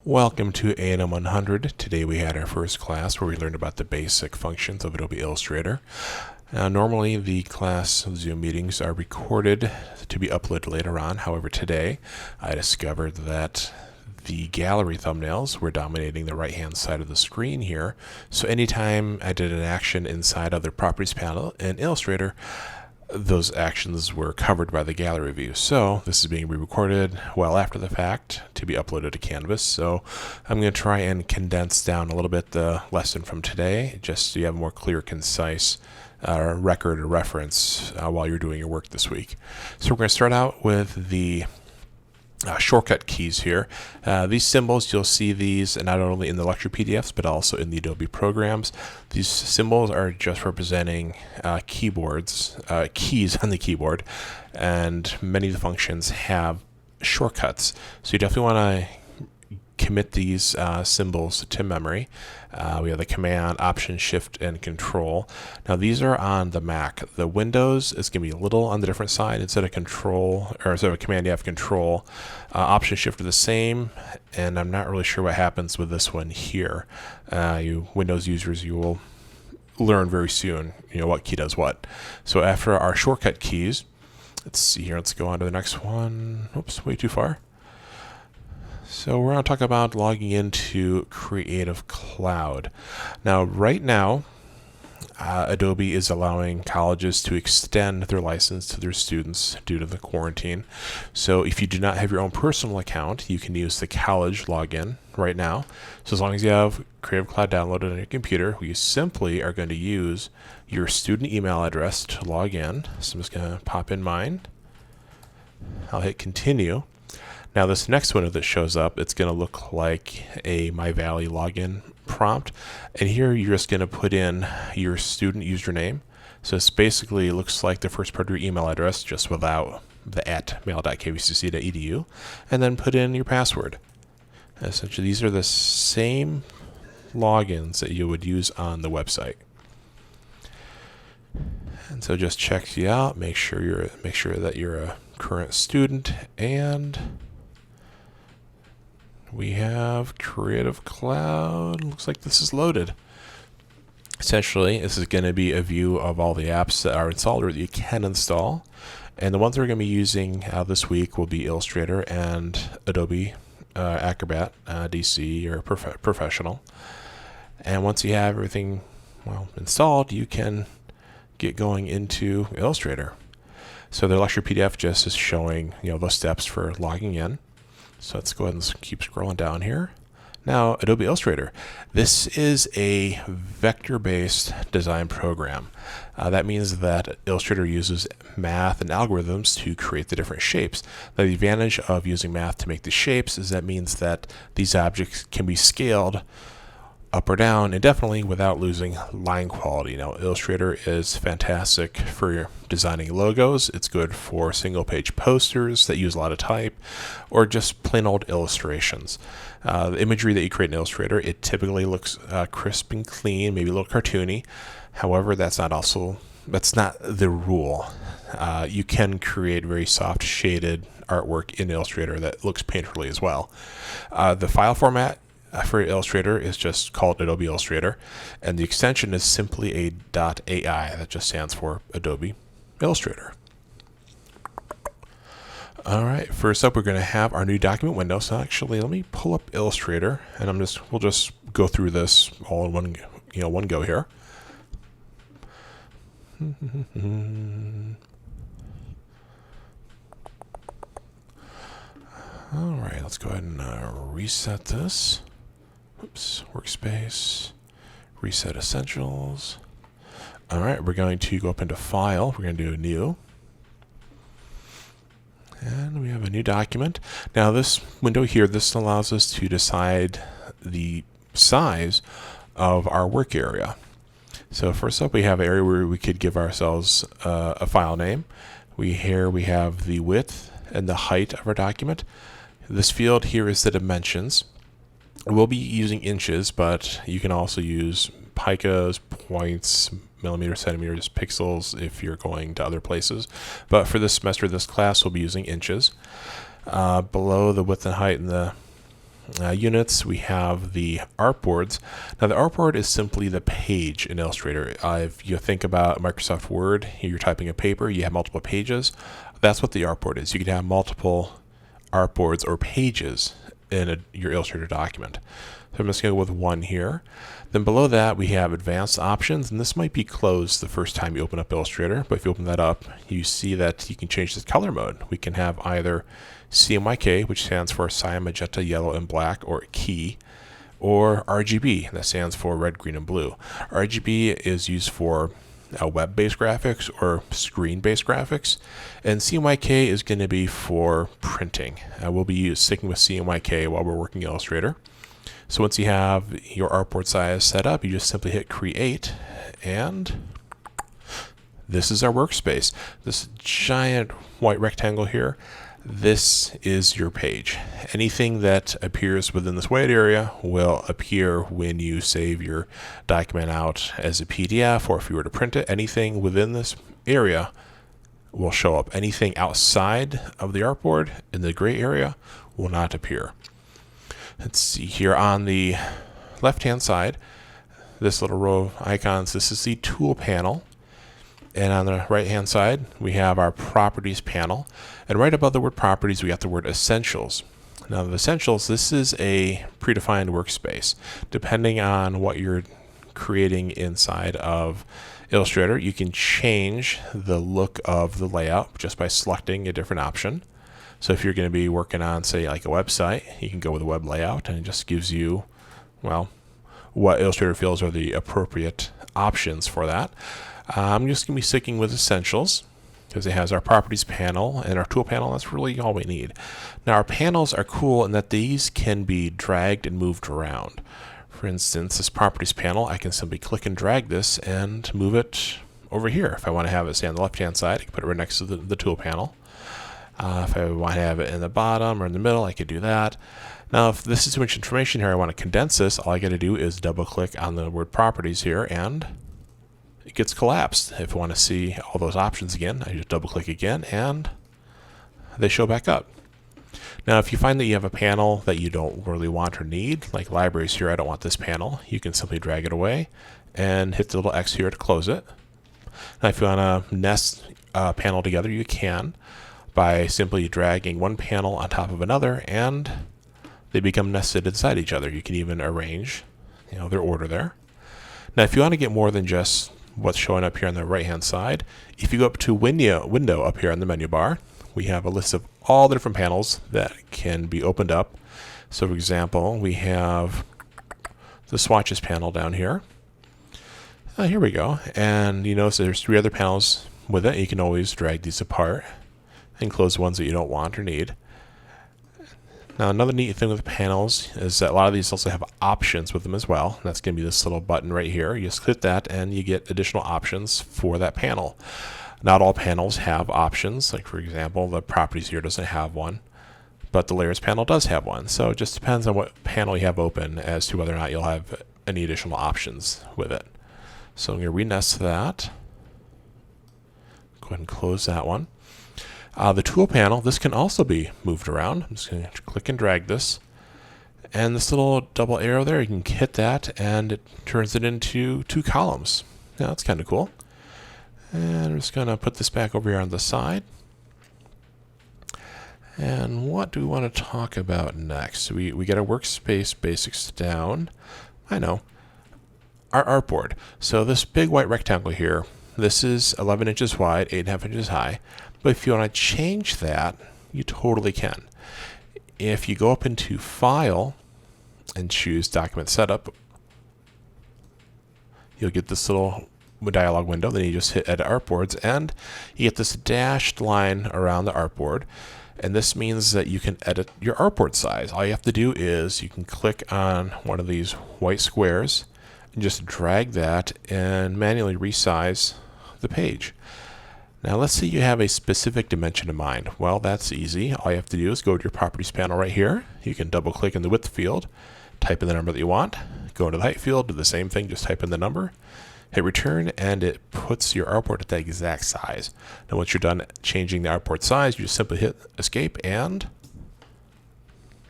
Welcome to A&M 100. Today we had our first class where we learned about the basic functions of Adobe Illustrator. Normally the class Zoom meetings are recorded to be uploaded later on. However, today I discovered that the gallery thumbnails were dominating the right-hand side of the screen here. So anytime I did an action inside of the Properties panel in Illustrator, those actions were covered by the gallery view. So this is being re-recorded well after the fact to be uploaded to Canvas. So I'm going to try and condense down a little bit the lesson from today, just so you have a more clear, concise record or reference while you're doing your work this week. So we're going to start out with the shortcut keys here. These symbols, you'll see these not only in the lecture PDFs but also in the Adobe programs. These symbols are just representing keys on the keyboard, and many of the functions have shortcuts. So you definitely want to commit these symbols to memory. We have the Command, Option, Shift, and Control. Now these are on the Mac. The Windows is going to be a little on the different side. Instead of Command, you have Control. Option, Shift are the same, and I'm not really sure what happens with this one here. You Windows users, you will learn very soon, what key does what. So after our shortcut keys, let's see here. Let's go on to the next one. Oops, way too far. So we're going to talk about logging into Creative Cloud. Now, right now, Adobe is allowing colleges to extend their license to their students due to the quarantine. So if you do not have your own personal account, you can use the college login right now. So as long as you have Creative Cloud downloaded on your computer, you simply are going to use your student email address to log in. So I'm just going to pop in mine. I'll hit continue. Now this next window that shows up, it's going to look like a My Valley login prompt. And here you're just going to put in your student username. So this basically looks like the first part of your email address, just without the @mail.kvcc.edu. And then put in your password. Essentially, these are the same logins that you would use on the website. And so just check you out, make sure that you're a current student, and we have Creative Cloud. Looks like this is loaded. Essentially, this is going to be a view of all the apps that are installed or that you can install. And the ones that we're going to be using this week will be Illustrator and Adobe Acrobat DC or Professional. And once you have everything installed, you can get going into Illustrator. So the lecture PDF just is showing those steps for logging in. So let's go ahead and keep scrolling down here. Now, Adobe Illustrator. This is a vector-based design program. That means that Illustrator uses math and algorithms to create the different shapes. Now, the advantage of using math to make the shapes is that means that these objects can be scaled up or down indefinitely without losing line quality. Now, Illustrator is fantastic for designing logos. It's good for single-page posters that use a lot of type, or just plain old illustrations. The imagery that you create in Illustrator, it typically looks crisp and clean, maybe a little cartoony. However, that's not the rule. You can create very soft shaded artwork in Illustrator that looks painterly as well. The file format for Illustrator is just called Adobe Illustrator, and the extension is simply a .ai. That just stands for Adobe Illustrator. All right, first up we're going to have our new document window. So actually, let me pull up Illustrator, and we'll just go through this all in one go here. All right, let's go ahead and reset this. Oops, workspace, reset essentials. All right, we're going to go up into File. We're going to do New. And we have a new document. Now this window here, this allows us to decide the size of our work area. So first up, we have an area where we could give ourselves a file name. Here we have the width and the height of our document. This field here is the dimensions. We'll be using inches, but you can also use picas, points, millimeters, centimeters, pixels if you're going to other places. But for this semester, this class, we'll be using inches. Below the width and height and the Units, we have the artboards. Now the artboard is simply the page in Illustrator. If you think about Microsoft Word, you're typing a paper, you have multiple pages. That's what the artboard is. You can have multiple artboards or pages in your Illustrator document. So I'm just going to go with one here. Then below that we have advanced options, and this might be closed the first time you open up Illustrator, but if you open that up, you see that you can change this color mode. We can have either CMYK, which stands for cyan, magenta, yellow, and black, or key, or RGB, that stands for red, green, and blue. RGB is used for web-based graphics or screen-based graphics, and CMYK is going to be for printing. We'll be sticking with CMYK while we're working Illustrator. So once you have your artboard size set up, you just simply hit create, and this is our workspace. This giant white rectangle here, this is your page. Anything that appears within this white area will appear when you save your document out as a PDF, or if you were to print it. Anything within this area will show up. Anything outside of the artboard in the gray area will not appear. Let's see here on the left hand side, this little row of icons, this is the tool panel. And on the right hand side, we have our properties panel. And right above the word properties, we got the word essentials. Now the essentials, this is a predefined workspace. Depending on what you're creating inside of Illustrator, you can change the look of the layout just by selecting a different option. So if you're going to be working on, say, like a website, you can go with a web layout, and it just gives you, well, what Illustrator feels are the appropriate options for that. I'm just going to be sticking with essentials because it has our properties panel and our tool panel. That's really all we need. Now our panels are cool in that these can be dragged and moved around. For instance, this properties panel, I can simply click and drag this and move it over here. If I want to have it stay on the left hand side, I can put it right next to the tool panel. If I want to have it in the bottom or in the middle, I could do that. Now, if this is too much information here, I want to condense this, all I got to do is double click on the word properties here, and it gets collapsed. If I want to see all those options again, I just double click again, and they show back up. Now, if you find that you have a panel that you don't really want or need, like libraries here, I don't want this panel, you can simply drag it away and hit the little X here to close it. Now, if you want to nest a panel together, you can by simply dragging one panel on top of another, and they become nested inside each other. You can even arrange, their order there. Now, if you want to get more than just what's showing up here on the right-hand side, if you go up to window up here on the menu bar, we have a list of all the different panels that can be opened up. So, for example, we have the swatches panel down here. Here we go. And you notice there's 3 other panels with it. You can always drag these apart and close the ones that you don't want or need. Now, another neat thing with panels is that a lot of these also have options with them as well. And that's going to be this little button right here. You just click that and you get additional options for that panel. Not all panels have options. Like, for example, the properties here doesn't have one, but the layers panel does have one. So it just depends on what panel you have open as to whether or not you'll have any additional options with it. So I'm going to re-nest that. Go ahead and close that one. The tool panel, this can also be moved around. I'm just going to click and drag this. And this little double arrow there, you can hit that and it turns it into 2 columns. Now that's kind of cool. And I'm just going to put this back over here on the side. And what do we want to talk about next? We get our workspace basics down. I know. Our artboard. So this big white rectangle here, this is 11 inches wide, 8.5 inches high. But if you want to change that, you totally can. If you go up into File and choose Document Setup, you'll get this little dialog window. Then you just hit Edit Artboards, and you get this dashed line around the artboard. And this means that you can edit your artboard size. All you have to do is you can click on one of these white squares and just drag that and manually resize the page. Now let's say you have a specific dimension in mind. Well, that's easy. All you have to do is go to your properties panel right here. You can double click in the width field, type in the number that you want, go into the height field, do the same thing, just type in the number, hit return, and it puts your artboard at that exact size. Now once you're done changing the artboard size, you just simply hit escape, and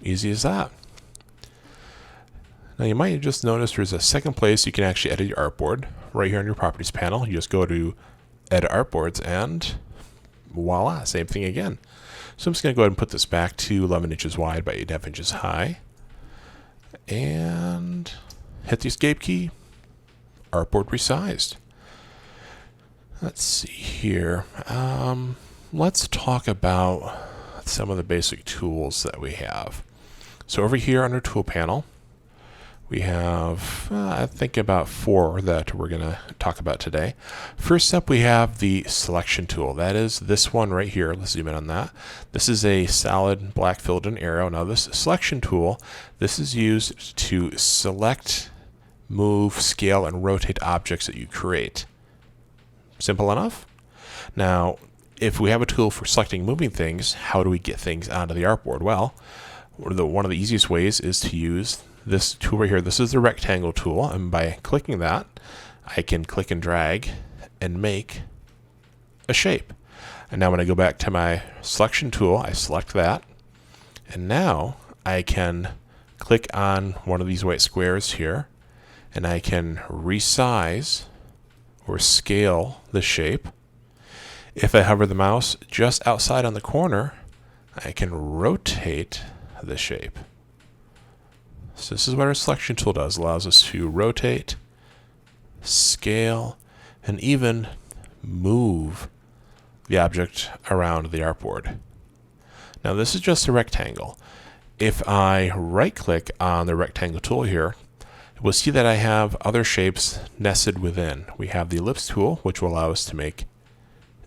easy as that. Now you might just notice there's a second place you can actually edit your artboard. Right here on your properties panel, you just go to edit artboards and voila, same thing again. So I'm just going to go ahead and put this back to 11 inches wide by 8.5 inches high. And hit the escape key. Artboard resized. Let's see here. Let's talk about some of the basic tools that we have. So over here on our tool panel, we have, I think, about 4 that we're going to talk about today. First up, we have the selection tool. That is this one right here. Let's zoom in on that. This is a solid black filled in arrow. Now this selection tool, this is used to select, move, scale, and rotate objects that you create. Simple enough? Now, if we have a tool for selecting moving things, how do we get things onto the artboard? Well, one of the easiest ways is to use this tool right here. This is the rectangle tool, and by clicking that, I can click and drag and make a shape. And now when I go back to my selection tool, I select that, and now I can click on one of these white squares here, and I can resize or scale the shape. If I hover the mouse just outside on the corner, I can rotate the shape. So this is what our selection tool does. It allows us to rotate, scale, and even move the object around the artboard. Now this is just a rectangle. If I right click on the rectangle tool here, we'll see that I have other shapes nested within. We have the ellipse tool, which will allow us to make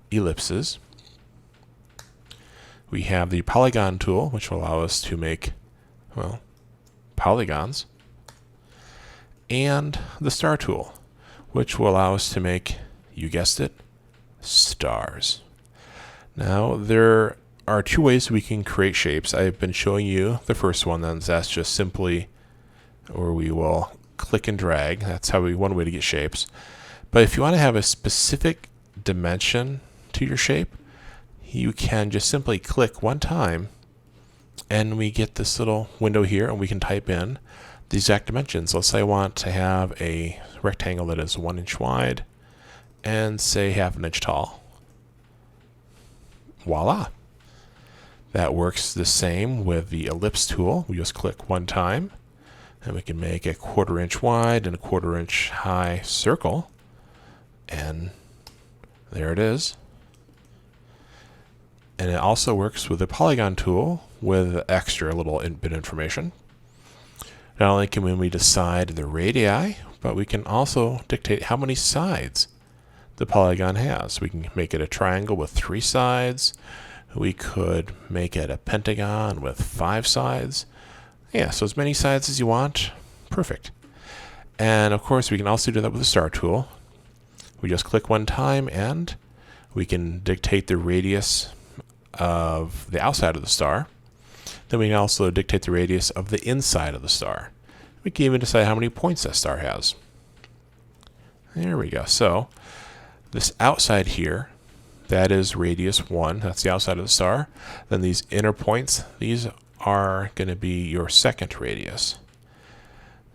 ellipses. We have the polygon tool, which will allow us to make, well, polygons. And the star tool, which will allow us to make, you guessed it, stars. Now, there are 2 ways we can create shapes. I've been showing you the first one, and that's just simply, or we will click and drag. That's one way to get shapes. But if you want to have a specific dimension to your shape, you can just simply click one time, and we get this little window here, and we can type in the exact dimensions. Let's say I want to have a rectangle that is 1 inch wide and say 1/2 inch tall. Voila. That works the same with the ellipse tool. We just click one time, and we can make a 1/4 inch wide and a 1/4 inch high circle. And there it is. And it also works with the polygon tool with extra little bit information. Not only can we decide the radii, but we can also dictate how many sides the polygon has. We can make it a triangle with 3 sides. We could make it a pentagon with 5 sides. Yeah, so as many sides as you want. Perfect. And of course, we can also do that with the star tool. We just click one time, and we can dictate the radius of the outside of the star. Then we can also dictate the radius of the inside of the star. We can even decide how many points that star has. There we go. So this outside here, that is radius 1. That's the outside of the star. Then these inner points, these are going to be your second radius.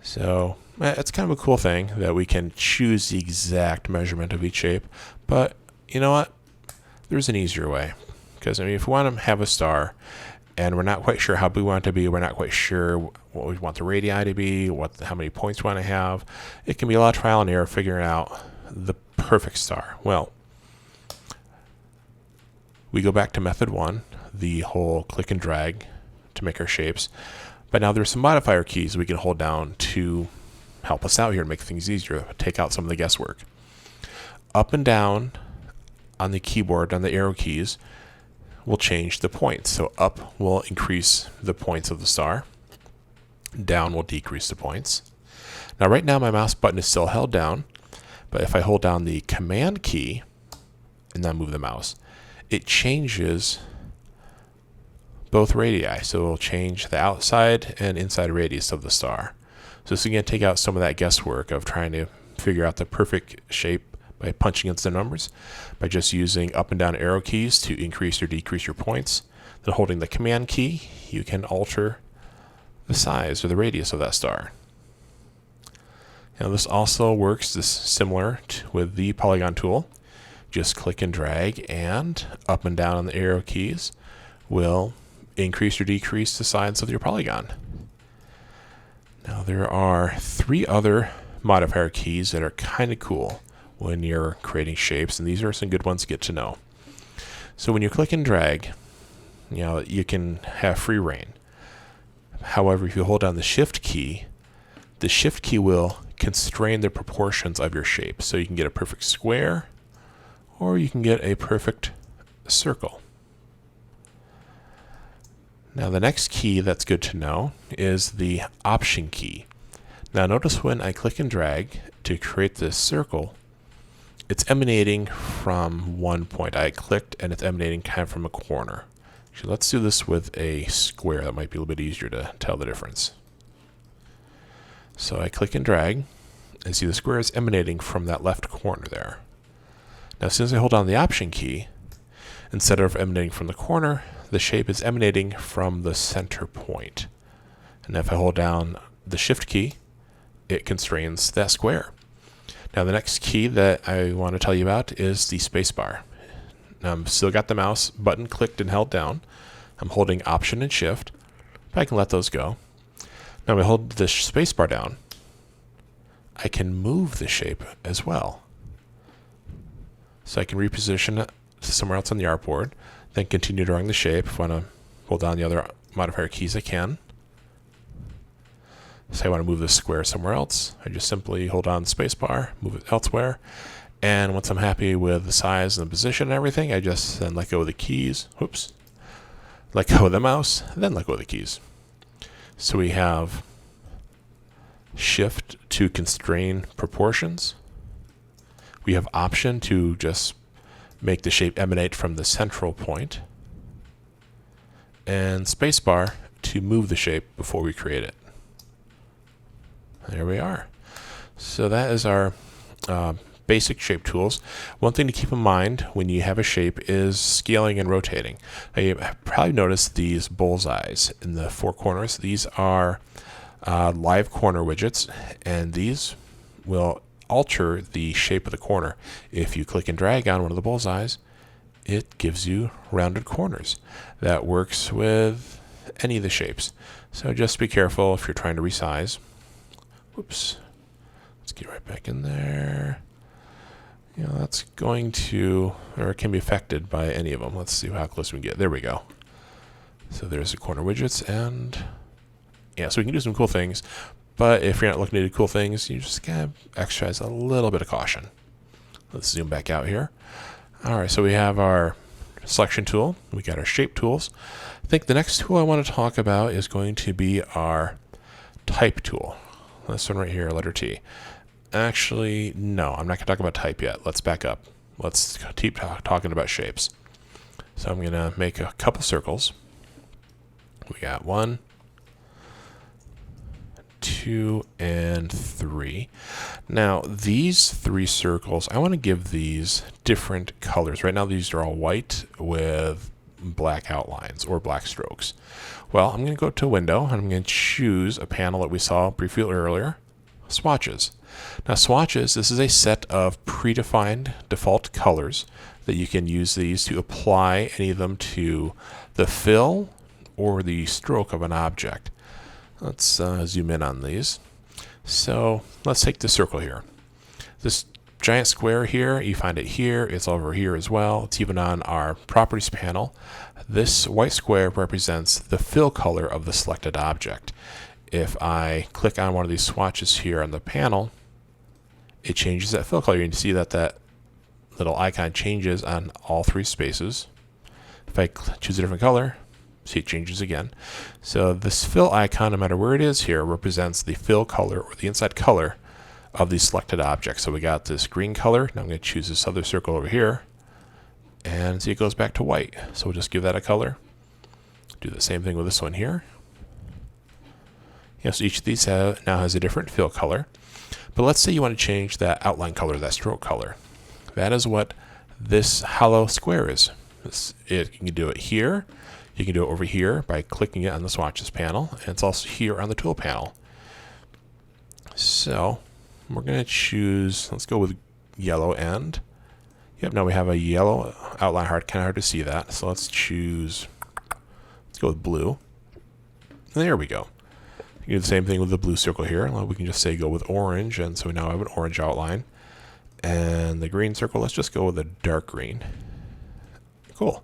So it's kind of a cool thing that we can choose the exact measurement of each shape. But you know what? There's an easier way. Because, I mean, if we want to have a star and we're not quite sure how big we want it to be, we're not quite sure what we want the radii to be, how many points we want to have, it can be a lot of trial and error figuring out the perfect star. Well, we go back to method 1, the whole click and drag to make our shapes. But now there's some modifier keys we can hold down to help us out here and make things easier, take out some of the guesswork. Up and down on the keyboard, on the arrow keys, will change the points. So up will increase the points of the star. Down will decrease the points. Now right now my mouse button is still held down, but if I hold down the command key and then move the mouse, it changes both radii. So it will change the outside and inside radius of the star. So this is going to take out some of that guesswork of trying to figure out the perfect shape by punching into the numbers, by just using up and down arrow keys to increase or decrease your points. Then holding the command key, you can alter the size or the radius of that star. Now this also works similar with the polygon tool. Just click and drag, and up and down on the arrow keys will increase or decrease the size of your polygon. Now there are 3 other modifier keys that are kind of cool when you're creating shapes, and these are some good ones to get to know. So when you click and drag, you can have free reign. However, if you hold down the shift key will constrain the proportions of your shape. So you can get a perfect square, or you can get a perfect circle. Now the next key that's good to know is the option key. Now notice when I click and drag to create this circle, it's emanating from one point. I clicked and it's emanating kind of from a corner. So let's do this with a square. That might be a little bit easier to tell the difference. So I click and drag, and see the square is emanating from that left corner there. Now as soon as I hold down the option key, instead of emanating from the corner, the shape is emanating from the center point. And if I hold down the shift key, it constrains that square. Now the next key that I want to tell you about is the spacebar. Now I'm still got the mouse button clicked and held down. I'm holding option and shift, but I can let those go. Now when I hold the spacebar down, I can move the shape as well. So I can reposition it to somewhere else on the artboard, then continue drawing the shape. If I want to hold down the other modifier keys, I can. Say I want to move this square somewhere else, I just simply hold down the spacebar, move it elsewhere, and once I'm happy with the size and the position and everything, I just then let go of the keys. Whoops. Let go of the mouse, then let go of the keys. So we have shift to constrain proportions. We have option to just make the shape emanate from the central point, and spacebar to move the shape before we create it. There we are. So that is our basic shape tools. One thing to keep in mind when you have a shape is scaling and rotating. Now you probably noticed these bullseyes in the 4 corners. These are live corner widgets, and these will alter the shape of the corner. If you click and drag on one of the bullseyes, it gives you rounded corners. That works with any of the shapes. So just be careful if you're trying to resize. Whoops. Let's get right back in there. That's going to, or it can be affected by any of them. Let's see how close we can get. There we go. So there's the corner widgets, and yeah, so we can do some cool things. But if you're not looking to do cool things, you just gotta exercise a little bit of caution. Let's zoom back out here. All right, so we have our selection tool. We got our shape tools. I think the next tool I want to talk about is going to be our type tool. This one right here, letter T. Actually, no, I'm not going to talk about type yet. Let's back up. Let's keep talking about shapes. So I'm going to make a couple circles. We got 1, 2, and 3. Now, these 3 circles, I want to give these different colors. Right now, these are all white with black outlines or black strokes. Well, I'm going to go to Window, and I'm going to choose a panel that we saw briefly earlier, Swatches. Now, swatches, this is a set of predefined default colors that you can use these to apply any of them to the fill or the stroke of an object. Let's zoom in on these. So let's take the circle here. This giant square here, you find it here, it's over here as well. It's even on our properties panel. This white square represents the fill color of the selected object. If I click on one of these swatches here on the panel, it changes that fill color. You can see that that little icon changes on all 3 spaces. If I choose a different color, see it changes again. So this fill icon, no matter where it is here, represents the fill color or the inside color of the selected object. So we got this green color. Now I'm going to choose this other circle over here, and see it goes back to white. So we'll just give that a color. Do the same thing with this one here. So each of these now has a different fill color. But let's say you want to change that outline color, that stroke color. That is what this hollow square is. You can do it here. You can do it over here by clicking it on the swatches panel, and it's also here on the tool panel. So we're going to choose, let's go with yellow and, yep, now we have a yellow outline, kind of hard to see that. So let's choose, let's go with blue. And there we go. You do the same thing with the blue circle here. We can just say go with orange, and so we now have an orange outline. And the green circle, let's just go with a dark green. Cool.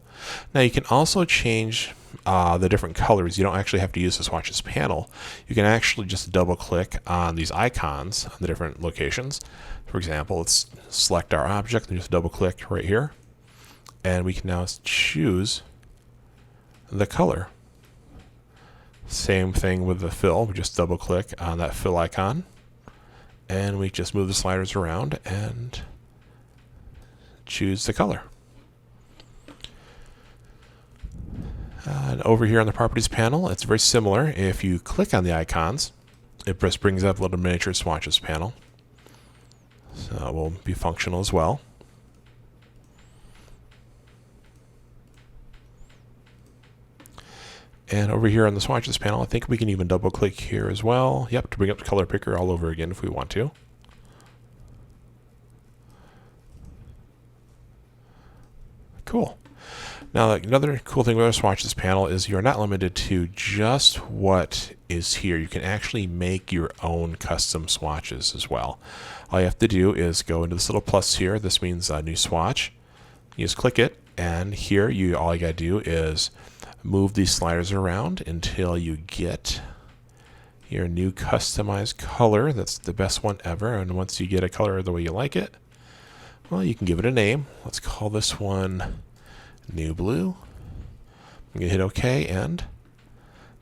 Now you can also change the different colors. You don't actually have to use the swatches panel. You can actually just double click on these icons on the different locations. For example, let's select our object and just double click right here. And we can now choose the color. Same thing with the fill. We just double click on that fill icon. And we just move the sliders around and choose the color. And over here on the properties panel, it's very similar. If you click on the icons, it just brings up a little miniature swatches panel. So it will be functional as well. And over here on the swatches panel, I think we can even double click here as well. Yep, to bring up the color picker all over again if we want to. Cool. Now, another cool thing about our swatches panel is you're not limited to just what is here. You can actually make your own custom swatches as well. All you have to do is go into this little plus here. This means a new swatch. You just click it, and here all you gotta do is move these sliders around until you get your new customized color. That's the best one ever. And once you get a color the way you like it, well, you can give it a name. Let's call this one New Blue. I'm going to hit OK, and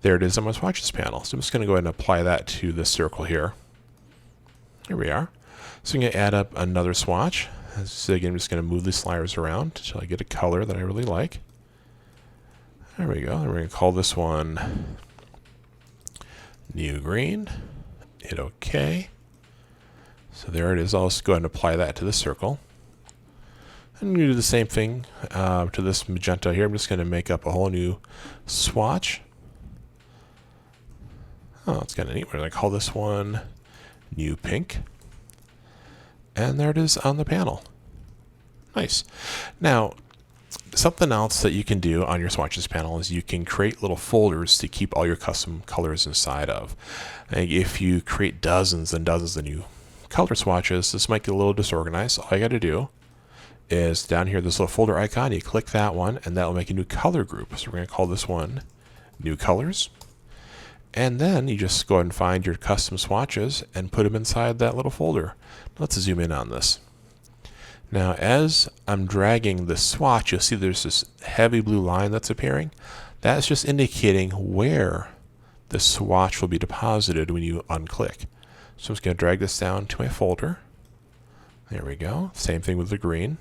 there it is on my swatches panel. So I'm just going to go ahead and apply that to this circle here. Here we are. So I'm going to add up another swatch. So again, I'm just going to move these sliders around until I get a color that I really like. There we go. And we're going to call this one New Green. Hit OK. So there it is. I'll just go ahead and apply that to the circle. And I'm going to do the same thing to this magenta here. I'm just going to make up a whole new swatch. Oh, it's kind of neat. We're going to call this one New Pink. And there it is on the panel. Nice. Now, something else that you can do on your swatches panel is you can create little folders to keep all your custom colors inside of. And if you create dozens and dozens of new color swatches, this might get a little disorganized. All you got to do is down here, this little folder icon, you click that one, and that will make a new color group. So we're going to call this one New Colors. And then you just go ahead and find your custom swatches and put them inside that little folder. Let's zoom in on this. Now, as I'm dragging the swatch, you'll see there's this heavy blue line that's appearing. That's just indicating where the swatch will be deposited when you unclick. So I'm just going to drag this down to my folder. There we go. Same thing with the green.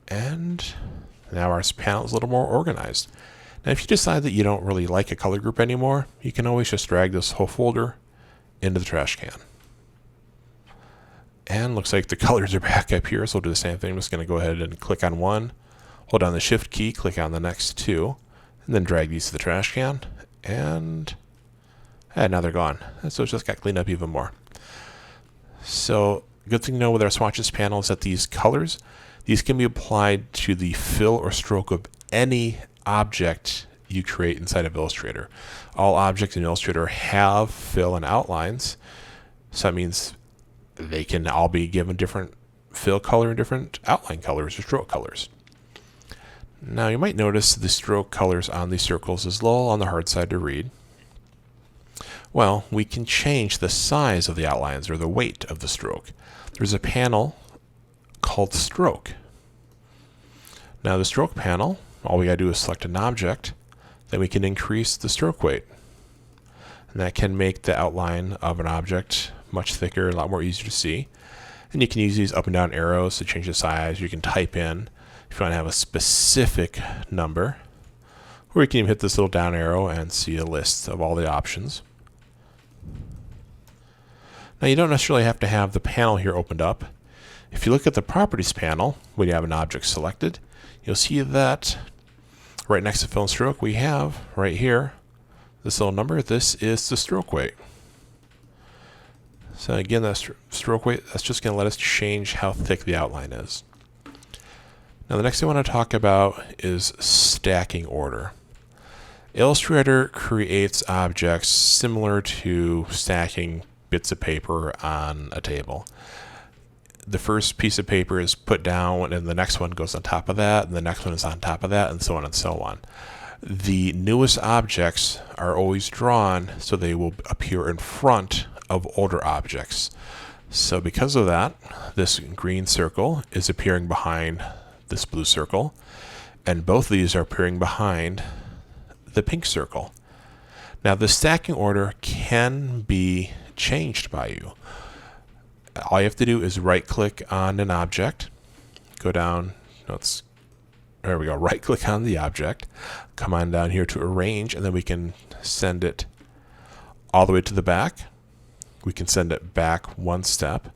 And now our panel is a little more organized. Now, if you decide that you don't really like a color group anymore, you can always just drag this whole folder into the trash can. And looks like the colors are back up here, so we'll do the same thing. I'm just going to go ahead and click on one, hold down the Shift key, click on the next two, and then drag these to the trash can. And now they're gone. And so it's just got cleaned up even more. So, good thing to know with our swatches panel is that these colors, these can be applied to the fill or stroke of any object you create inside of Illustrator. All objects in Illustrator have fill and outlines, so that means they can all be given different fill color and different outline colors or stroke colors. Now you might notice the stroke colors on these circles is a little on the hard side to read. Well, we can change the size of the outlines or the weight of the stroke. There's a panel called Stroke. Now the Stroke panel, all we gotta do is select an object, then we can increase the stroke weight. And that can make the outline of an object much thicker, a lot more easier to see. And you can use these up and down arrows to change the size. You can type in if you want to have a specific number, or you can even hit this little down arrow and see a list of all the options. Now you don't necessarily have to have the panel here opened up. If you look at the Properties panel, when you have an object selected, you'll see that right next to Fill and Stroke, we have right here this little number. This is the stroke weight. So again, that's stroke weight. That's just going to let us change how thick the outline is. Now the next thing I want to talk about is stacking order. Illustrator creates objects similar to stacking bits of paper on a table. The first piece of paper is put down, and the next one goes on top of that, and the next one is on top of that, and so on and so on. The newest objects are always drawn so they will appear in front of older objects. So because of that, this green circle is appearing behind this blue circle, and both of these are appearing behind the pink circle. Now the stacking order can be changed by you. All you have to do is right click on an object, go down, there we go, right click on the object, come on down here to arrange, and then we can send it all the way to the back. We can send it back one step,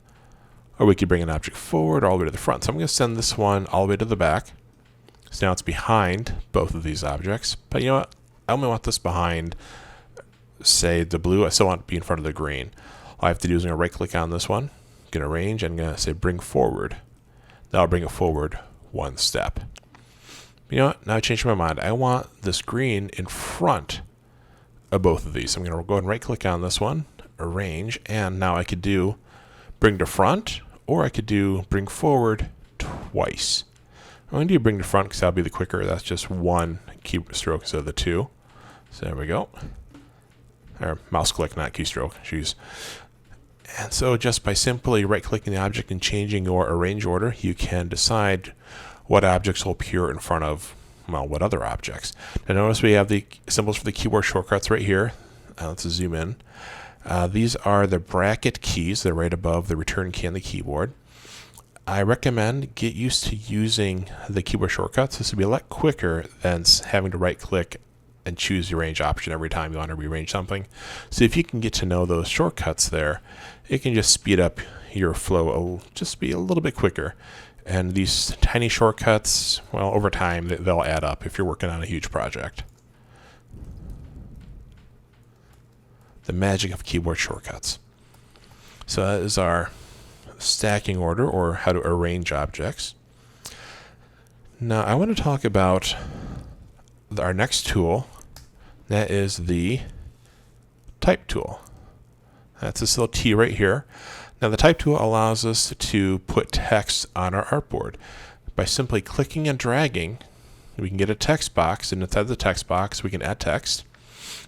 or we could bring an object forward all the way to the front. So I'm going to send this one all the way to the back. So now it's behind both of these objects. But you know what? I only want this behind, say, the blue. I still want it to be in front of the green. All I have to do is I'm going to right click on this one, going to arrange, and I'm going to say bring forward. That'll bring it forward one step. You know what? Now I changed my mind. I want this green in front of both of these. So I'm going to go ahead and right click on this one, arrange, and now I could do bring to front, or I could do bring forward twice. I'm going to do bring to front because that'll be the quicker. That's just one keystroke instead of the two. So there we go. Or mouse click, not keystroke. Jeez. And so just by simply right clicking the object and changing your arrange order, you can decide what objects will appear in front of, well, what other objects. Now notice we have the symbols for the keyboard shortcuts right here. Let's zoom in. These are the bracket keys. They're right above the return key on the keyboard. I recommend get used to using the keyboard shortcuts. This will be a lot quicker than having to right click and choose the arrange option every time you want to rearrange something. So if you can get to know those shortcuts there, it can just speed up your flow, just be a little bit quicker. And these tiny shortcuts, well, over time, they'll add up if you're working on a huge project. The magic of keyboard shortcuts. So that is our stacking order, or how to arrange objects. Now I want to talk about our next tool. That is the type tool. That's this little T right here. Now the type tool allows us to put text on our artboard. By simply clicking and dragging, we can get a text box, and inside the text box we can add text.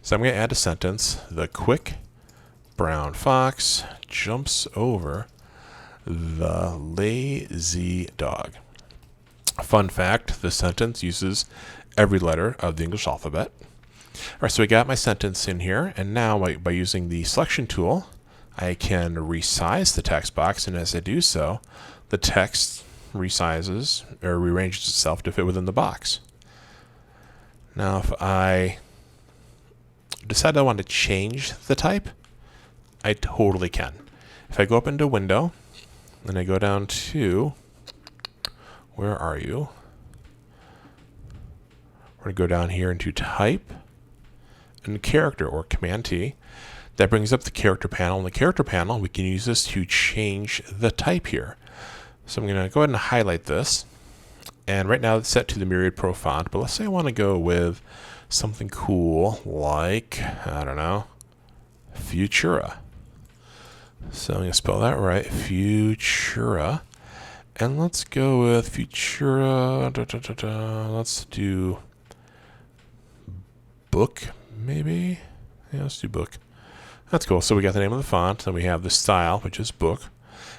So I'm going to add a sentence. The quick brown fox jumps over the lazy dog. Fun fact, this sentence uses every letter of the English alphabet. All right, so I got my sentence in here, and now by using the selection tool, I can resize the text box, and as I do so, the text resizes or rearranges itself to fit within the box. Now if I decide I want to change the type, I totally can. If I go up into Window, and I go down to, where are you? We're going to go down here into Type and Character, or Command T. That brings up the Character panel. In the Character panel, we can use this to change the type here. So I'm going to go ahead and highlight this. And right now it's set to the Myriad Pro font, but let's say I want to go with something cool like, I don't know, Futura. So I'm going to spell that right, Futura. And let's go with Futura, let's do book, maybe? Yeah, let's do book. That's cool. So we got the name of the font, and we have the style, which is book.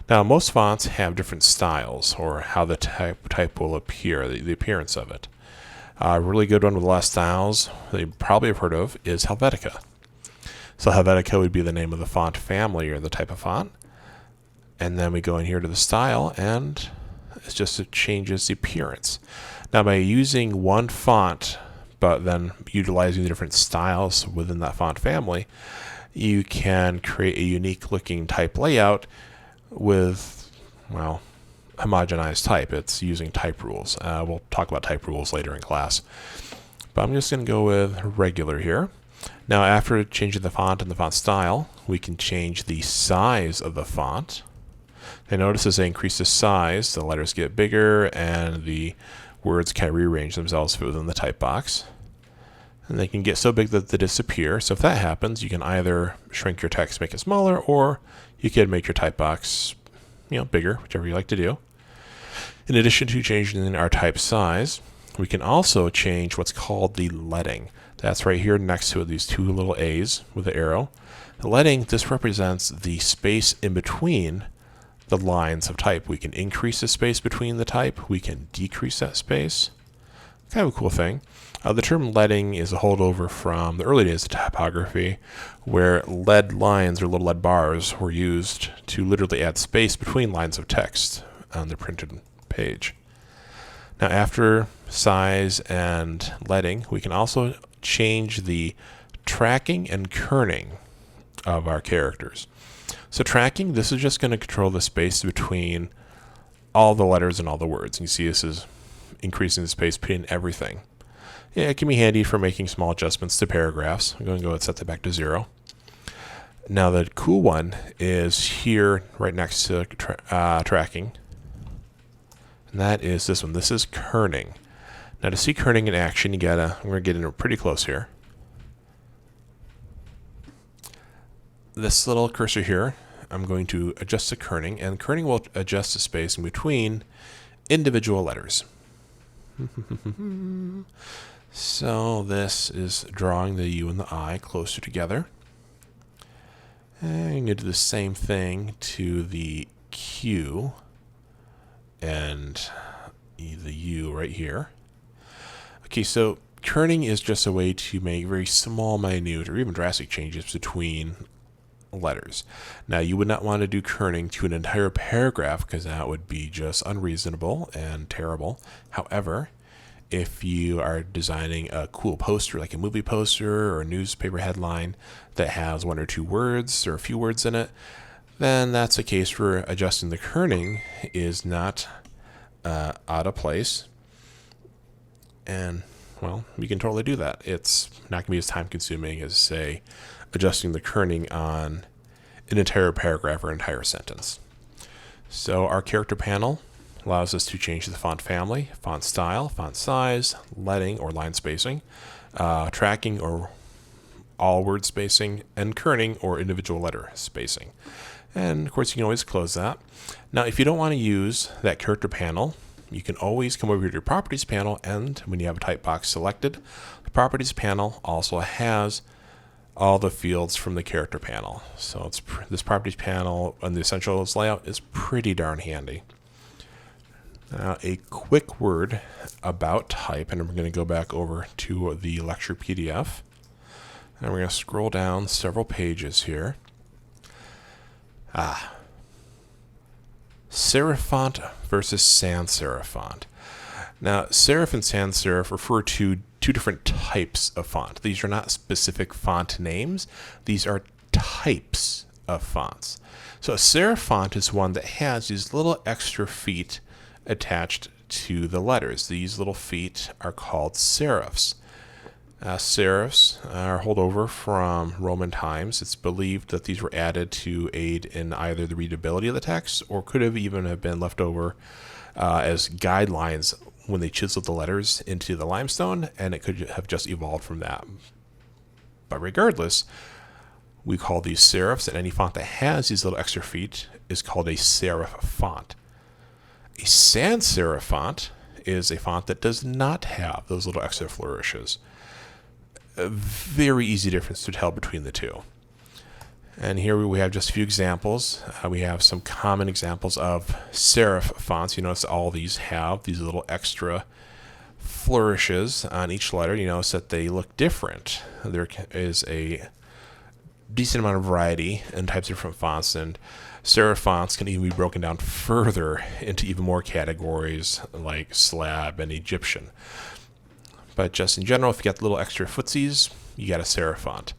Now, most fonts have different styles, or how the type will appear, the appearance of it. A really good one with a lot of styles that you probably have heard of is Helvetica. So Helvetica would be the name of the font family, or the type of font. And then we go in here to the style, and it changes the appearance. Now, by using one font, but then utilizing the different styles within that font family, you can create a unique looking type layout with, well, homogenized type. It's using type rules. We'll talk about type rules later in class. But I'm just going to go with regular here. Now, after changing the font and the font style, we can change the size of the font. And notice as I increase the size, the letters get bigger and the words kind of rearrange themselves within the type box. And they can get so big that they disappear. So if that happens, you can either shrink your text, make it smaller, or you can make your type box, bigger, whichever you like to do. In addition to changing our type size, we can also change what's called the leading. That's right here next to these two little A's with the arrow. The leading, this represents the space in between the lines of type. We can increase the space between the type. We can decrease that space. Kind of a cool thing. The term leading is a holdover from the early days of typography, where lead lines or little lead bars were used to literally add space between lines of text on the printed page. Now, after size and leading, we can also change the tracking and kerning of our characters. So tracking, this is just going to control the space between all the letters and all the words. You see this is increasing the space between everything. Yeah, it can be handy for making small adjustments to paragraphs. I'm going to go and set that back to 0. Now the cool one is here right next to tracking. And that is this one. This is kerning. Now to see kerning in action, we're going to get in pretty close here. This little cursor here, I'm going to adjust the kerning, and kerning will adjust the space in between individual letters. So this is drawing the U and the I closer together. And I'm going to do the same thing to the Q and the U right here. Okay, so kerning is just a way to make very small, minute, or even drastic changes between letters. Now, you would not want to do kerning to an entire paragraph because that would be just unreasonable and terrible. However, if you are designing a cool poster, like a movie poster or a newspaper headline that has one or two words or a few words in it, then that's a case where adjusting the kerning is not out of place. And, well, we can totally do that. It's not going to be as time consuming as, say, adjusting the kerning on an entire paragraph or entire sentence. So our character panel allows us to change the font family, font style, font size, leading or line spacing, tracking or all word spacing, and kerning or individual letter spacing. And of course, you can always close that. Now, if you don't want to use that character panel, you can always come over to your properties panel, and when you have a type box selected, the properties panel also has all the fields from the character panel. So this properties panel on the essentials layout is pretty darn handy. Now, a quick word about type, and we're going to go back over to the lecture PDF, and we're going to scroll down several pages here. Serif font versus sans serif font. Now, serif and sans serif refer to two different types of font. These are not specific font names. These are types of fonts. So a serif font is one that has these little extra feet attached to the letters. These little feet are called serifs. Serifs are holdover from Roman times. It's believed that these were added to aid in either the readability of the text or could have even have been left over as guidelines when they chiseled the letters into the limestone, and it could have just evolved from that. But regardless, we call these serifs, and any font that has these little extra feet is called a serif font. A sans serif font is a font that does not have those little extra flourishes. A very easy difference to tell between the two. And here we have just a few examples. We have some common examples of serif fonts. You notice all these have these little extra flourishes on each letter. You notice that they look different. There is a decent amount of variety in types of different fonts, and serif fonts can even be broken down further into even more categories like slab and Egyptian. But just in general, if you got the little extra footsies, you got a serif font.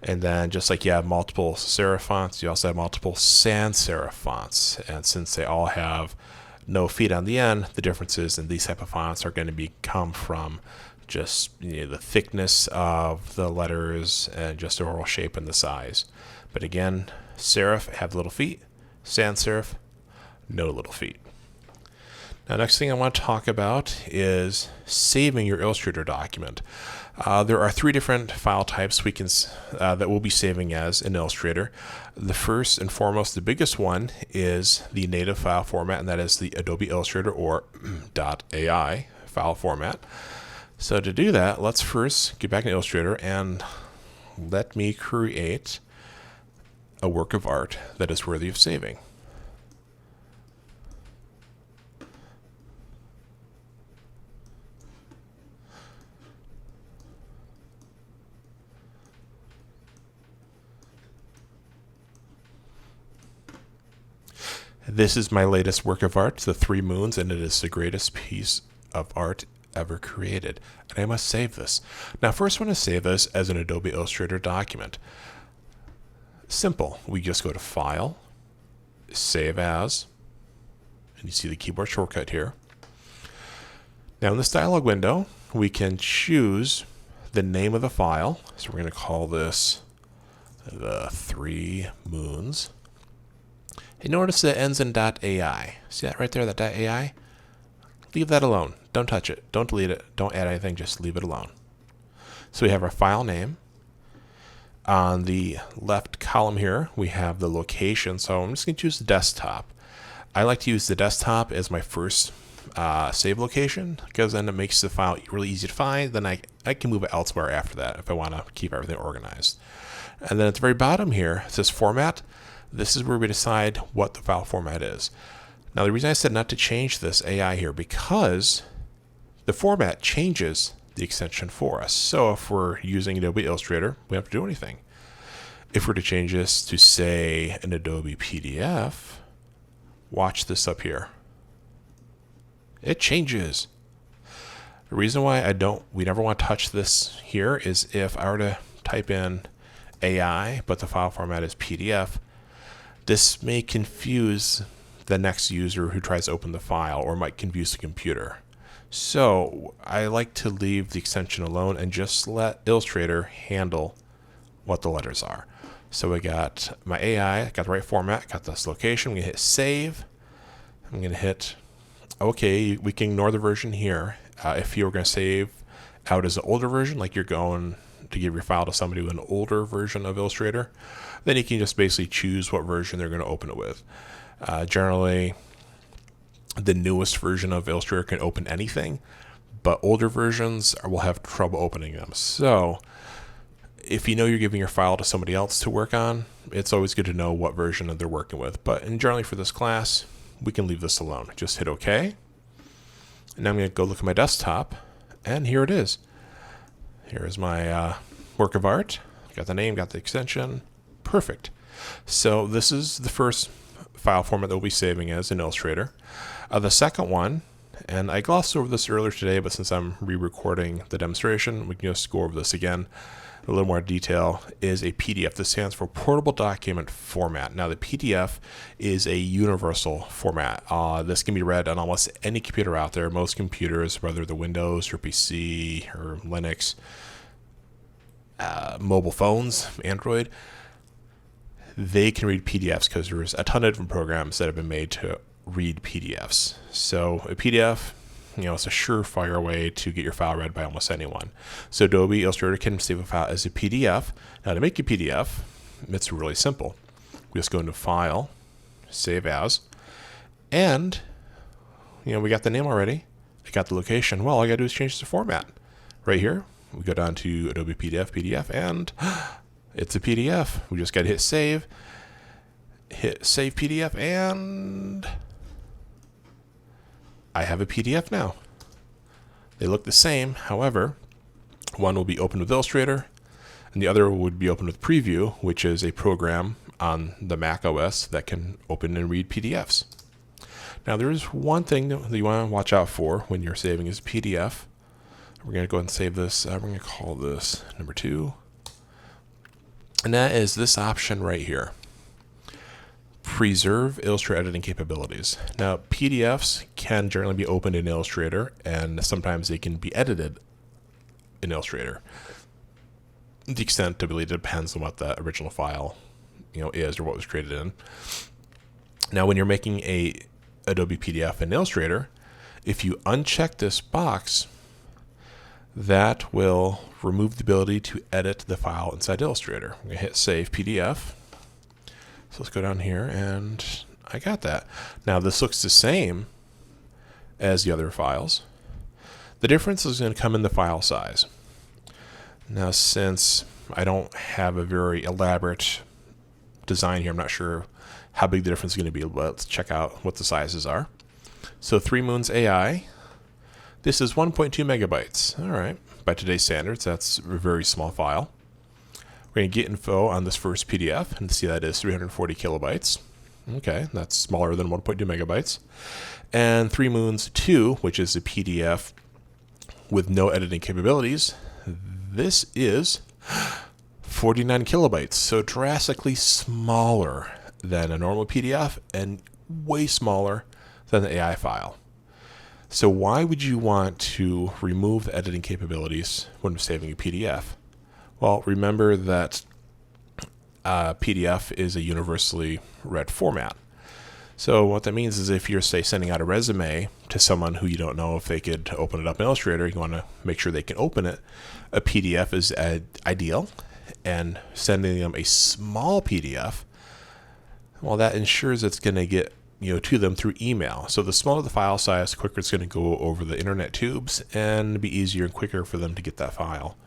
And then just like you have multiple serif fonts, you also have multiple sans serif fonts. And since they all have no feet on the end, the differences in these type of fonts are going to come from just the thickness of the letters and just the overall shape and the size. But again, serif have little feet, sans serif, no little feet. Now, next thing I want to talk about is saving your Illustrator document. There are 3 different file types we can that we'll be saving as in Illustrator. The first and foremost, the biggest one, is the native file format, and that is the Adobe Illustrator or .ai file format. So to do that, let's first get back in Illustrator and let me create a work of art that is worthy of saving. This is my latest work of art, the 3 moons, and it is the greatest piece of art ever created. And I must save this. Now, first I want to save this as an Adobe Illustrator document. Simple. We just go to File, Save As, and you see the keyboard shortcut here. Now, in this dialog window, we can choose the name of the file. So we're going to call this the 3 moons. And notice that it ends in .ai. See that right there, that .ai? Leave that alone. Don't touch it. Don't delete it. Don't add anything. Just leave it alone. So we have our file name. On the left column here, we have the location. So I'm just going to choose the desktop. I like to use the desktop as my first save location, because then it makes the file really easy to find. Then I can move it elsewhere after that if I want to keep everything organized. And then at the very bottom here, it says Format. This is where we decide what the file format is. Now, the reason I said not to change this AI here, because the format changes the extension for us. So if we're using Adobe Illustrator, we don't have to do anything. If we're to change this to, say, an Adobe PDF, watch this up here. It changes. The reason why we never want to touch this here is if I were to type in AI, but the file format is PDF, this may confuse the next user who tries to open the file, or might confuse the computer. So I like to leave the extension alone and just let Illustrator handle what the letters are. So I got my AI, got the right format, got this location. I'm going to hit Save. I'm going to hit OK. We can ignore the version here. If you were going to save out as an older version, like you're going to give your file to somebody with an older version of Illustrator, then you can just basically choose what version they're going to open it with. Generally, the newest version of Illustrator can open anything, but older versions will have trouble opening them. So if you know you're giving your file to somebody else to work on, it's always good to know what version they're working with. But generally for this class, we can leave this alone. Just hit OK. And now I'm going to go look at my desktop, and here it is. Here is my work of art. Got the name, got the extension. Perfect. So this is the first file format that we'll be saving as in Illustrator. The second one, and I glossed over this earlier today, but since I'm re-recording the demonstration, we can just go over this again in a little more detail, is a PDF. This stands for Portable Document Format. Now, the PDF is a universal format. This can be read on almost any computer out there. Most computers, whether the Windows or PC or Linux, mobile phones, Android, they can read PDFs because there's a ton of different programs that have been made to read PDFs. So a PDF, it's a surefire way to get your file read by almost anyone. So Adobe Illustrator can save a file as a PDF. Now, to make a PDF, it's really simple. We just go into File, Save As, and we got the name already. I got the location. Well, all I got to do is change the format. Right here, we go down to Adobe PDF, and it's a PDF. We just got to hit Save PDF, and I have a PDF now. They look the same. However, one will be opened with Illustrator, and the other would be opened with Preview, which is a program on the Mac OS that can open and read PDFs. Now, there is one thing that you want to watch out for when you're saving as a PDF. We're going to go ahead and save this. We're going to call this number 2. And that is this option right here. Preserve Illustrator editing capabilities. Now, PDFs can generally be opened in Illustrator, and sometimes they can be edited in Illustrator. The extent to be depends on what the original file, is or what was created in. Now, when you're making a Adobe PDF in Illustrator, if you uncheck this box, that will remove the ability to edit the file inside Illustrator. I'm going to hit Save PDF. So let's go down here, and I got that. Now, this looks the same as the other files. The difference is going to come in the file size. Now, since I don't have a very elaborate design here, I'm not sure how big the difference is going to be, but let's check out what the sizes are. So 3 Moons AI, this is 1.2 megabytes. All right, by today's standards, that's a very small file. We're going to get info on this first PDF and see that is 340 kilobytes. Okay, that's smaller than 1.2 megabytes. And 3 Moons 2, which is a PDF with no editing capabilities, this is 49 kilobytes, so drastically smaller than a normal PDF and way smaller than the AI file. So why would you want to remove the editing capabilities when saving a PDF? Well, remember that PDF is a universally read format. So what that means is if you're, say, sending out a resume to someone who you don't know if they could open it up in Illustrator, you want to make sure they can open it, a PDF is ideal. And sending them a small PDF, well, that ensures it's going to get to them through email. So the smaller the file size, the quicker it's going to go over the internet tubes and be easier and quicker for them to get that file.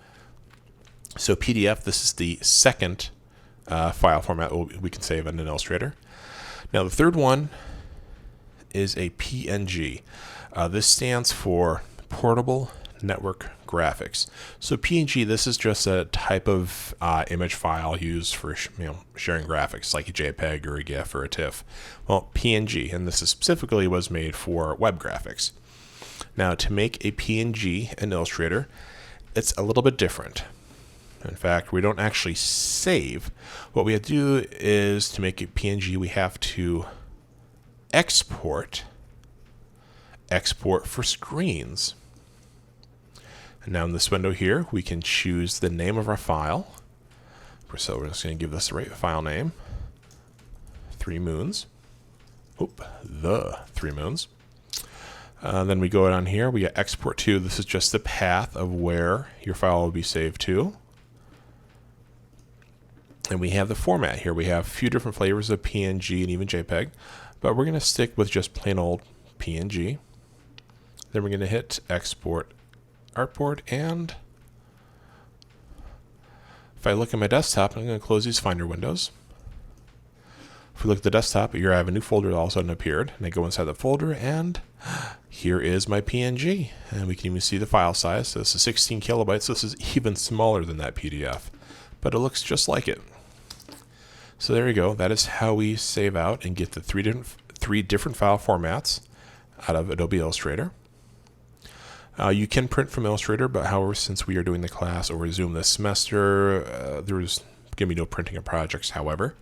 So PDF, this is the second file format we can save in an Illustrator. Now the third one is a PNG. This stands for Portable Network Graphics. So PNG, this is just a type of image file used for sharing graphics, like a JPEG or a GIF or a TIFF. Well, PNG, and this is specifically was made for web graphics. Now, to make a PNG in Illustrator, it's a little bit different. In fact, we don't actually save. What we have to do is, to make a PNG, we have to export for screens. And now in this window here, we can choose the name of our file. So we're just going to give this the right file name, 3 Moons. The 3 Moons. Then we go down here, we got export to. This is just the path of where your file will be saved to. And we have the format here. We have a few different flavors of PNG and even JPEG, but we're going to stick with just plain old PNG. Then we're going to hit export artboard, and if I look at my desktop, I'm going to close these Finder windows. If we look at the desktop, here I have a new folder that all of a sudden appeared, and I go inside the folder, and here is my PNG, and we can even see the file size. So this is 16 kilobytes. This is even smaller than that PDF, but it looks just like it. So there you go. That is how we save out and get the three different file formats out of Adobe Illustrator. You can print from Illustrator, but however, since we are doing the class over Zoom this semester, there's going to be no printing of projects. However,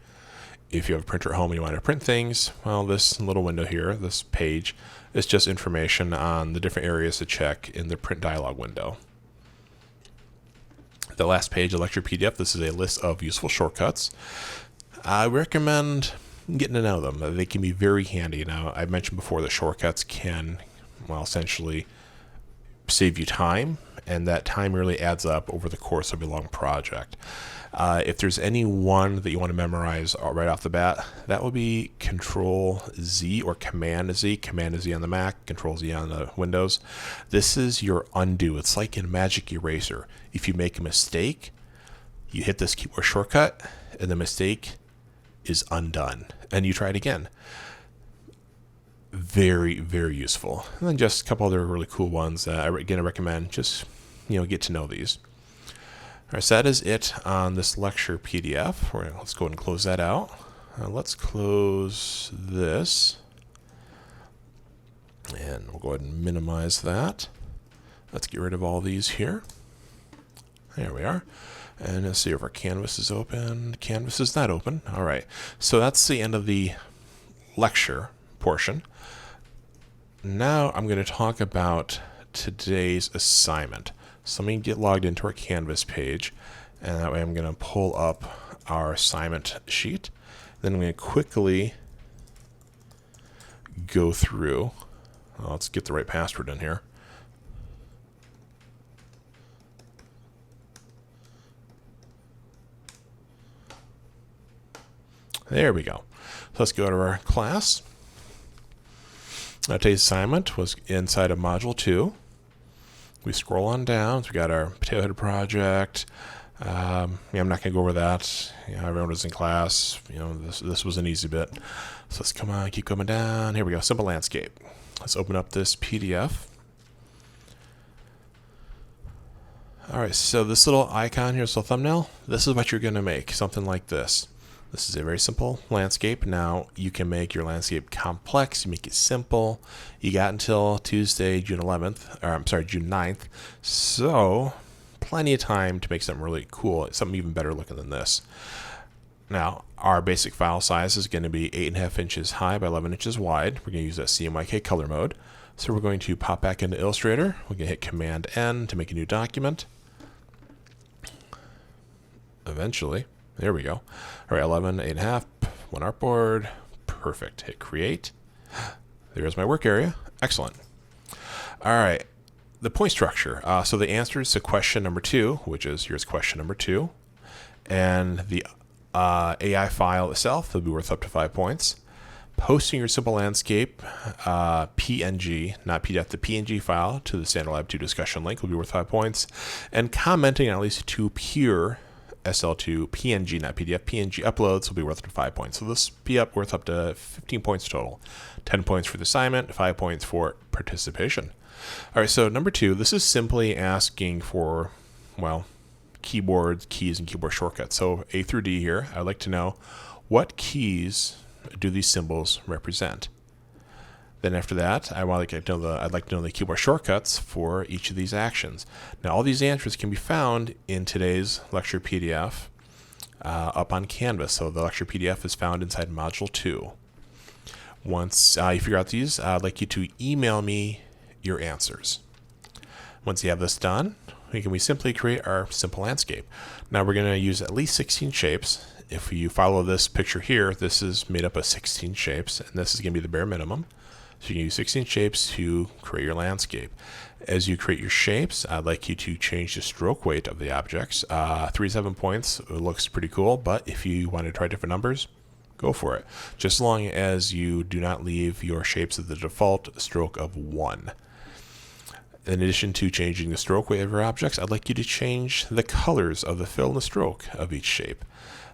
if you have a printer at home and you want to print things, well, this little window here, this page, is just information on the different areas to check in the print dialog window. The last page, the lecture PDF, this is a list of useful shortcuts. I recommend getting to know them. They can be very handy. Now, I mentioned before that shortcuts can, well, essentially save you time, and that time really adds up over the course of a long project. If there's any one that you want to memorize right off the bat, that would be Control Z or Command Z. Command Z on the Mac, Control Z on the Windows. This is your undo. It's like in Magic Eraser. If you make a mistake, you hit this keyboard shortcut, and the mistake is undone, and you try it again. Very, very useful. And then just a couple other really cool ones that I recommend. Just get to know these. All right, so that is it on this lecture PDF. Let's go ahead and close that out. Let's close this, and we'll go ahead and minimize that. Let's get rid of all these here. There we are. And let's see if our canvas is open. Canvas is not open. All right, so that's the end of the lecture portion. Now I'm going to talk about today's assignment. So let me get logged into our Canvas page, and that way I'm going to pull up our assignment sheet. Then I'm going to quickly go through. Well, let's get the right password in here. There we go. So let's go to our class. Today's assignment was inside of Module 2. We scroll on down. So we got our potato head project. I'm not going to go over that. Everyone was in class. This was an easy bit. So let's come on, keep coming down. Here we go. Simple landscape. Let's open up this PDF. All right, so this little icon here, this little thumbnail, this is what you're going to make, something like this. This is a very simple landscape. Now, you can make your landscape complex, you make it simple. You got until Tuesday, June 9th. So, plenty of time to make something really cool, something even better looking than this. Now, our basic file size is going to be 8.5 inches high by 11 inches wide. We're going to use that CMYK color mode. So we're going to pop back into Illustrator. We're going to hit Command N to make a new document. Eventually. There we go. All right, 11, 8.5, one artboard. Perfect. Hit Create. There's my work area. Excellent. All right, the point structure. So the answers to question number 2, which is here's question number 2, and the AI file itself will be worth up to 5 points. Posting your simple landscape PNG, not PDF, the PNG file to the Standard Lab 2 discussion link will be worth 5 points. And commenting on at least 2 pure SL2 PNG, not PDF, PNG uploads will be worth up to 5 points. So this be up worth up to 15 points total. 10 points for the assignment, 5 points for participation. All right, so number 2, this is simply asking for, well, keyboard keys and keyboard shortcuts. So A through D here, I'd like to know what keys do these symbols represent. Then after that, I'd like to know the keyboard shortcuts for each of these actions. Now, all these answers can be found in today's lecture PDF up on Canvas. So the lecture PDF is found inside Module 2. Once you figure out these, I'd like you to email me your answers. Once you have this done, we simply create our simple landscape. Now we're going to use at least 16 shapes. If you follow this picture here, this is made up of 16 shapes, and this is going to be the bare minimum. So you can use 16 shapes to create your landscape. As you create your shapes, I'd like you to change the stroke weight of the objects. 37 points looks pretty cool, but if you want to try different numbers, go for it. Just as long as you do not leave your shapes at the default stroke of 1. In addition to changing the stroke weight of your objects, I'd like you to change the colors of the fill and the stroke of each shape.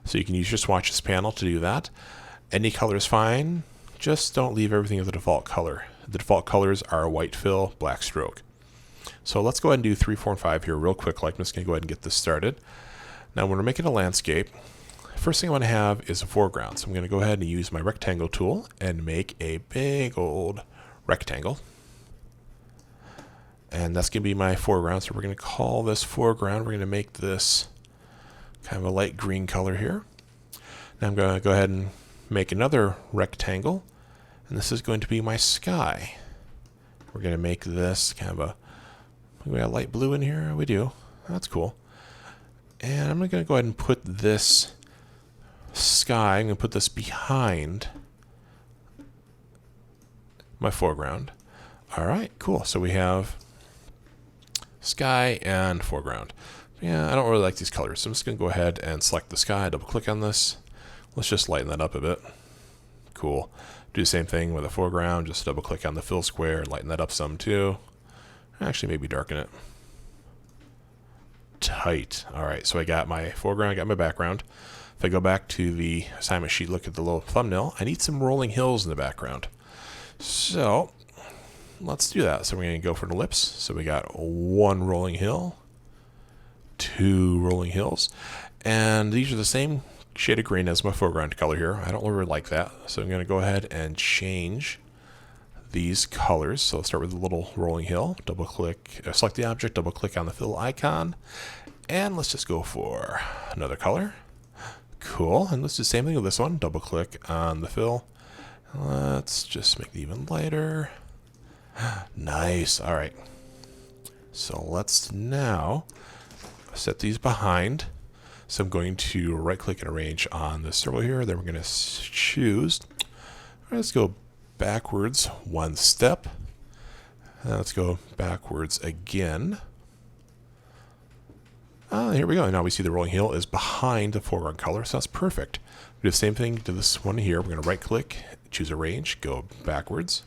So you can use your swatches panel to do that. Any color is fine. Just don't leave everything as the default color. The default colors are white fill, black stroke. So let's go ahead and do 3, 4, and 5 here real quick. I'm just going to go ahead and get this started. Now when we're making a landscape, first thing I want to have is a foreground. So I'm going to go ahead and use my rectangle tool and make a big old rectangle. And that's going to be my foreground. So we're going to call this foreground. We're going to make this kind of a light green color here. Now I'm going to go ahead and make another rectangle, and this is going to be my sky. We're going to make this kind of we got light blue in here. We do. That's cool. And I'm going to go ahead and put this sky, I'm going to put this behind my foreground. All right, cool. So we have sky and foreground. Yeah, I don't really like these colors, so I'm just going to go ahead and select the sky, double click on this. Let's just lighten that up a bit. Cool. Do the same thing with the foreground. Just double click on the fill square and lighten that up some too. Actually, maybe darken it. Tight. All right, so I got my foreground, I got my background. If I go back to the assignment sheet, look at the little thumbnail, I need some rolling hills in the background. So let's do that. So we're going to go for an ellipse. So we got 1 rolling hill, 2 rolling hills, and these are the same shade of green as my foreground color here. I don't really like that, so I'm going to go ahead and change these colors. So let's start with the little rolling hill. Double click, select the object, double click on the fill icon, and let's just go for another color. Cool. And let's do the same thing with this one. Double click on the fill. Let's just make it even lighter. Nice. All right. So let's now set these behind. So I'm going to right click and arrange on the circle here. Then we're going to choose. Let's go backwards one step. Let's go backwards again. Here we go. Now we see the rolling hill is behind the foreground color, so that's perfect. We do the same thing to this one here. We're going to right click, choose arrange, go backwards.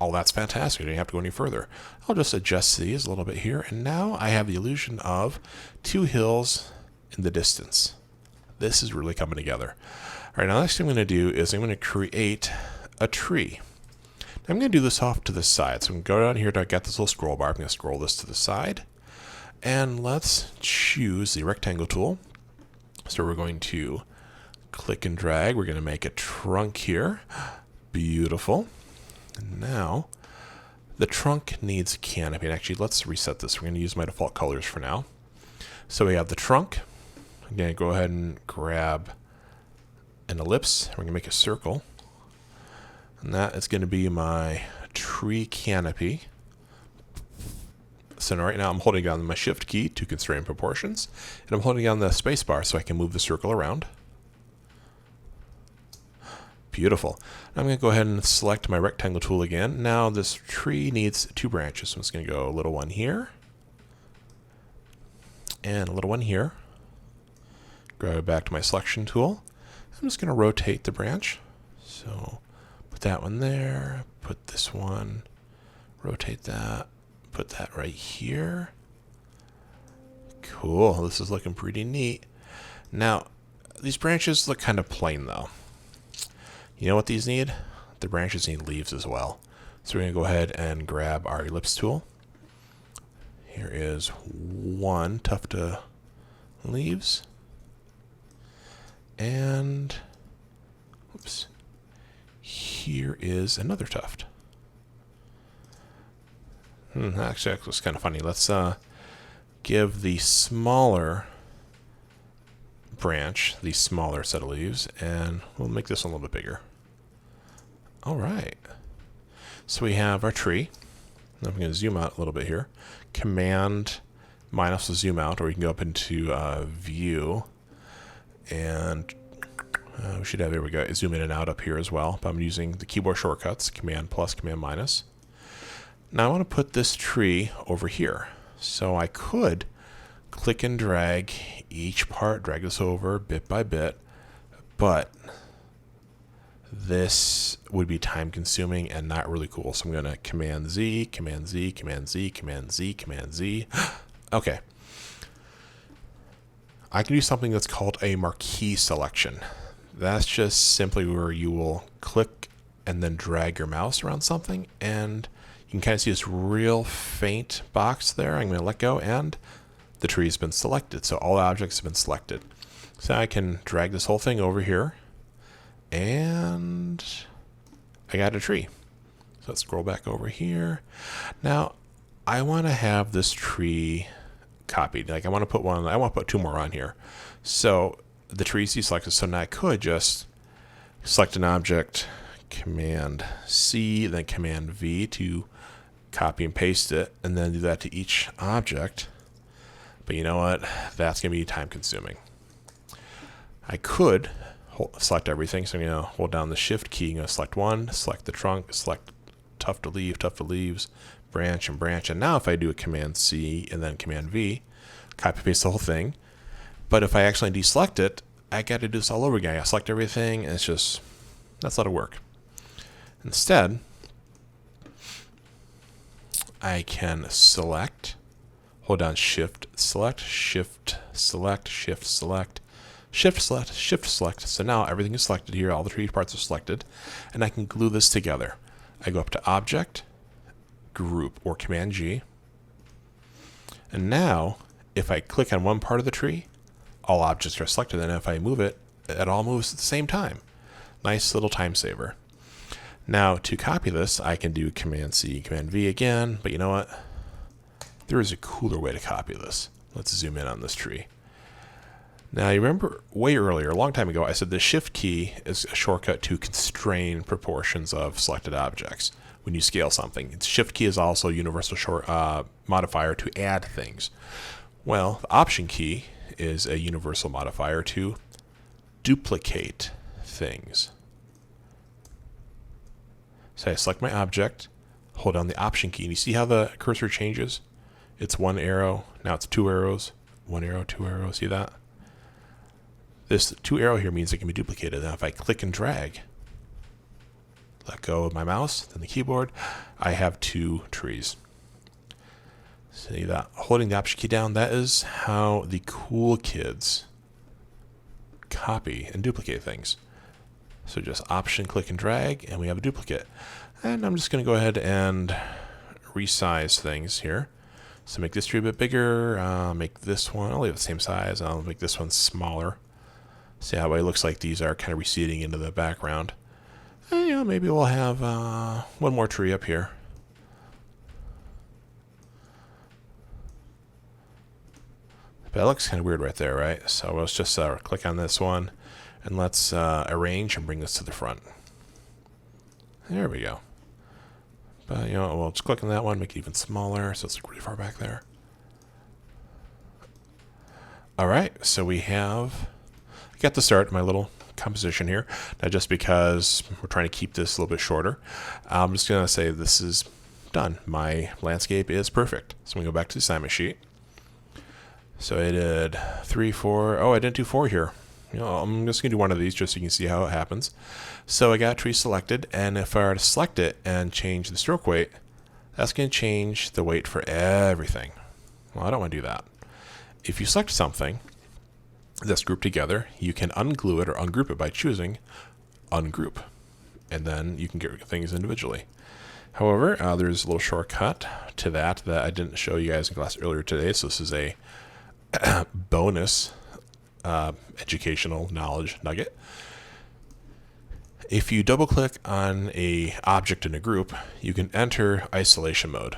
Oh, that's fantastic. I don't have to go any further. I'll just adjust these a little bit here, and now I have the illusion of two hills in the distance. This is really coming together. All right, now next thing I'm going to do is I'm going to create a tree. I'm going to do this off to the side. So I'm going to go down here to get this little scroll bar. I'm going to scroll this to the side. And let's choose the rectangle tool. So we're going to click and drag. We're going to make a trunk here. Beautiful. And now the trunk needs a canopy. And actually, let's reset this. We're going to use my default colors for now. So we have the trunk. I'm going to go ahead and grab an ellipse. We're going to make a circle. And that is going to be my tree canopy. So right now I'm holding down my shift key to constrain proportions, and I'm holding down the space bar so I can move the circle around. Beautiful. I'm going to go ahead and select my rectangle tool again. Now this tree needs two branches, so I'm just going to go a little one here, and a little one here. Go back to my selection tool. I'm just going to rotate the branch. So put that one there, put this one, rotate that, put that right here. Cool, this is looking pretty neat. Now, these branches look kind of plain though. You know what these need? The branches need leaves as well. So we're going to go ahead and grab our ellipse tool. Here is one tuft of leaves. And, oops. Here is another tuft. Actually, that was kind of funny. Let's give the smaller branch the smaller set of leaves, and we'll make this one a little bit bigger. All right. So we have our tree. I'm going to zoom out a little bit here. Command minus to zoom out, or you can go up into view, and we should have, there we go, zoom in and out up here as well. But I'm using the keyboard shortcuts, Command plus, Command minus. Now I want to put this tree over here. So I could click and drag each part, drag this over bit by bit, but this would be time consuming and not really cool. So I'm going to Command Z, Command Z, Command Z, Command Z, Command Z. Okay. I can do something that's called a marquee selection. That's just simply where you will click and then drag your mouse around something, and you can kind of see this real faint box there. I'm going to let go, and the tree has been selected. So all objects have been selected. So I can drag this whole thing over here, and I got a tree. So let's scroll back over here. Now I want to have this tree copied. Like I want to put two more on here. So the tree is deselected. So now I could just select an object, Command C, then Command V to copy and paste it, and then do that to each object. But you know what? That's going to be time consuming. I could select everything. So I'm going to hold down the shift key. I'm going to select one, select the trunk, select tuft of leaves, branch and branch. And now if I do a Command C and then Command V, copy paste the whole thing. But if I actually deselect it, I got to do this all over again. I select everything, and that's a lot of work. Instead, I can select, hold down Shift, select, Shift, select, Shift, select, Shift, select, Shift, select. So now everything is selected here. All the tree parts are selected, and I can glue this together. I go up to Object, Group, or Command G. And now, if I click on one part of the tree, all objects are selected, and if I move it, it all moves at the same time. Nice little time saver. Now to copy this, I can do Command C, Command V again, but you know what? There is a cooler way to copy this. Let's zoom in on this tree. Now you remember way earlier, a long time ago, I said the Shift key is a shortcut to constrain proportions of selected objects. when you scale something. The Shift key is also a universal modifier to add things. Well, the Option key is a universal modifier to duplicate things. So I select my object, hold down the Option key, and you see how the cursor changes? It's one arrow, now it's two arrows, one arrow, two arrows, see that? This two arrow here means it can be duplicated. Now if I click and drag, let go of my mouse, then the keyboard, I have two trees. See that? Holding the Option key down, that is how the cool kids copy and duplicate things. So just Option, click and drag, and we have a duplicate. And I'm just going to go ahead and resize things here. So make this tree a bit bigger, make this one, I'll leave it the same size, I'll make this one smaller. See how it looks like these are kind of receding into the background. And, maybe we'll have one more tree up here. But that looks kind of weird right there, right? So let's just click on this one, and let's arrange and bring this to the front. There we go. But, we'll just click on that one, make it even smaller, so it's really far back there. All right, so we got the start of my little composition here. Now, just because we're trying to keep this a little bit shorter, I'm just going to say this is done. My landscape is perfect. So I'm going to go back to the assignment sheet. So I did 3, 4. Oh, I didn't do 4 here. I'm just going to do one of these just so you can see how it happens. So I got tree selected, and if I were to select it and change the stroke weight, that's going to change the weight for everything. Well, I don't want to do that. If you select something that's grouped together, you can unglue it or ungroup it by choosing Ungroup, and then you can get things individually. However, there's a little shortcut to that I didn't show you guys in class earlier today, so this is a bonus educational knowledge nugget. If you double click on a object in a group, you can enter isolation mode.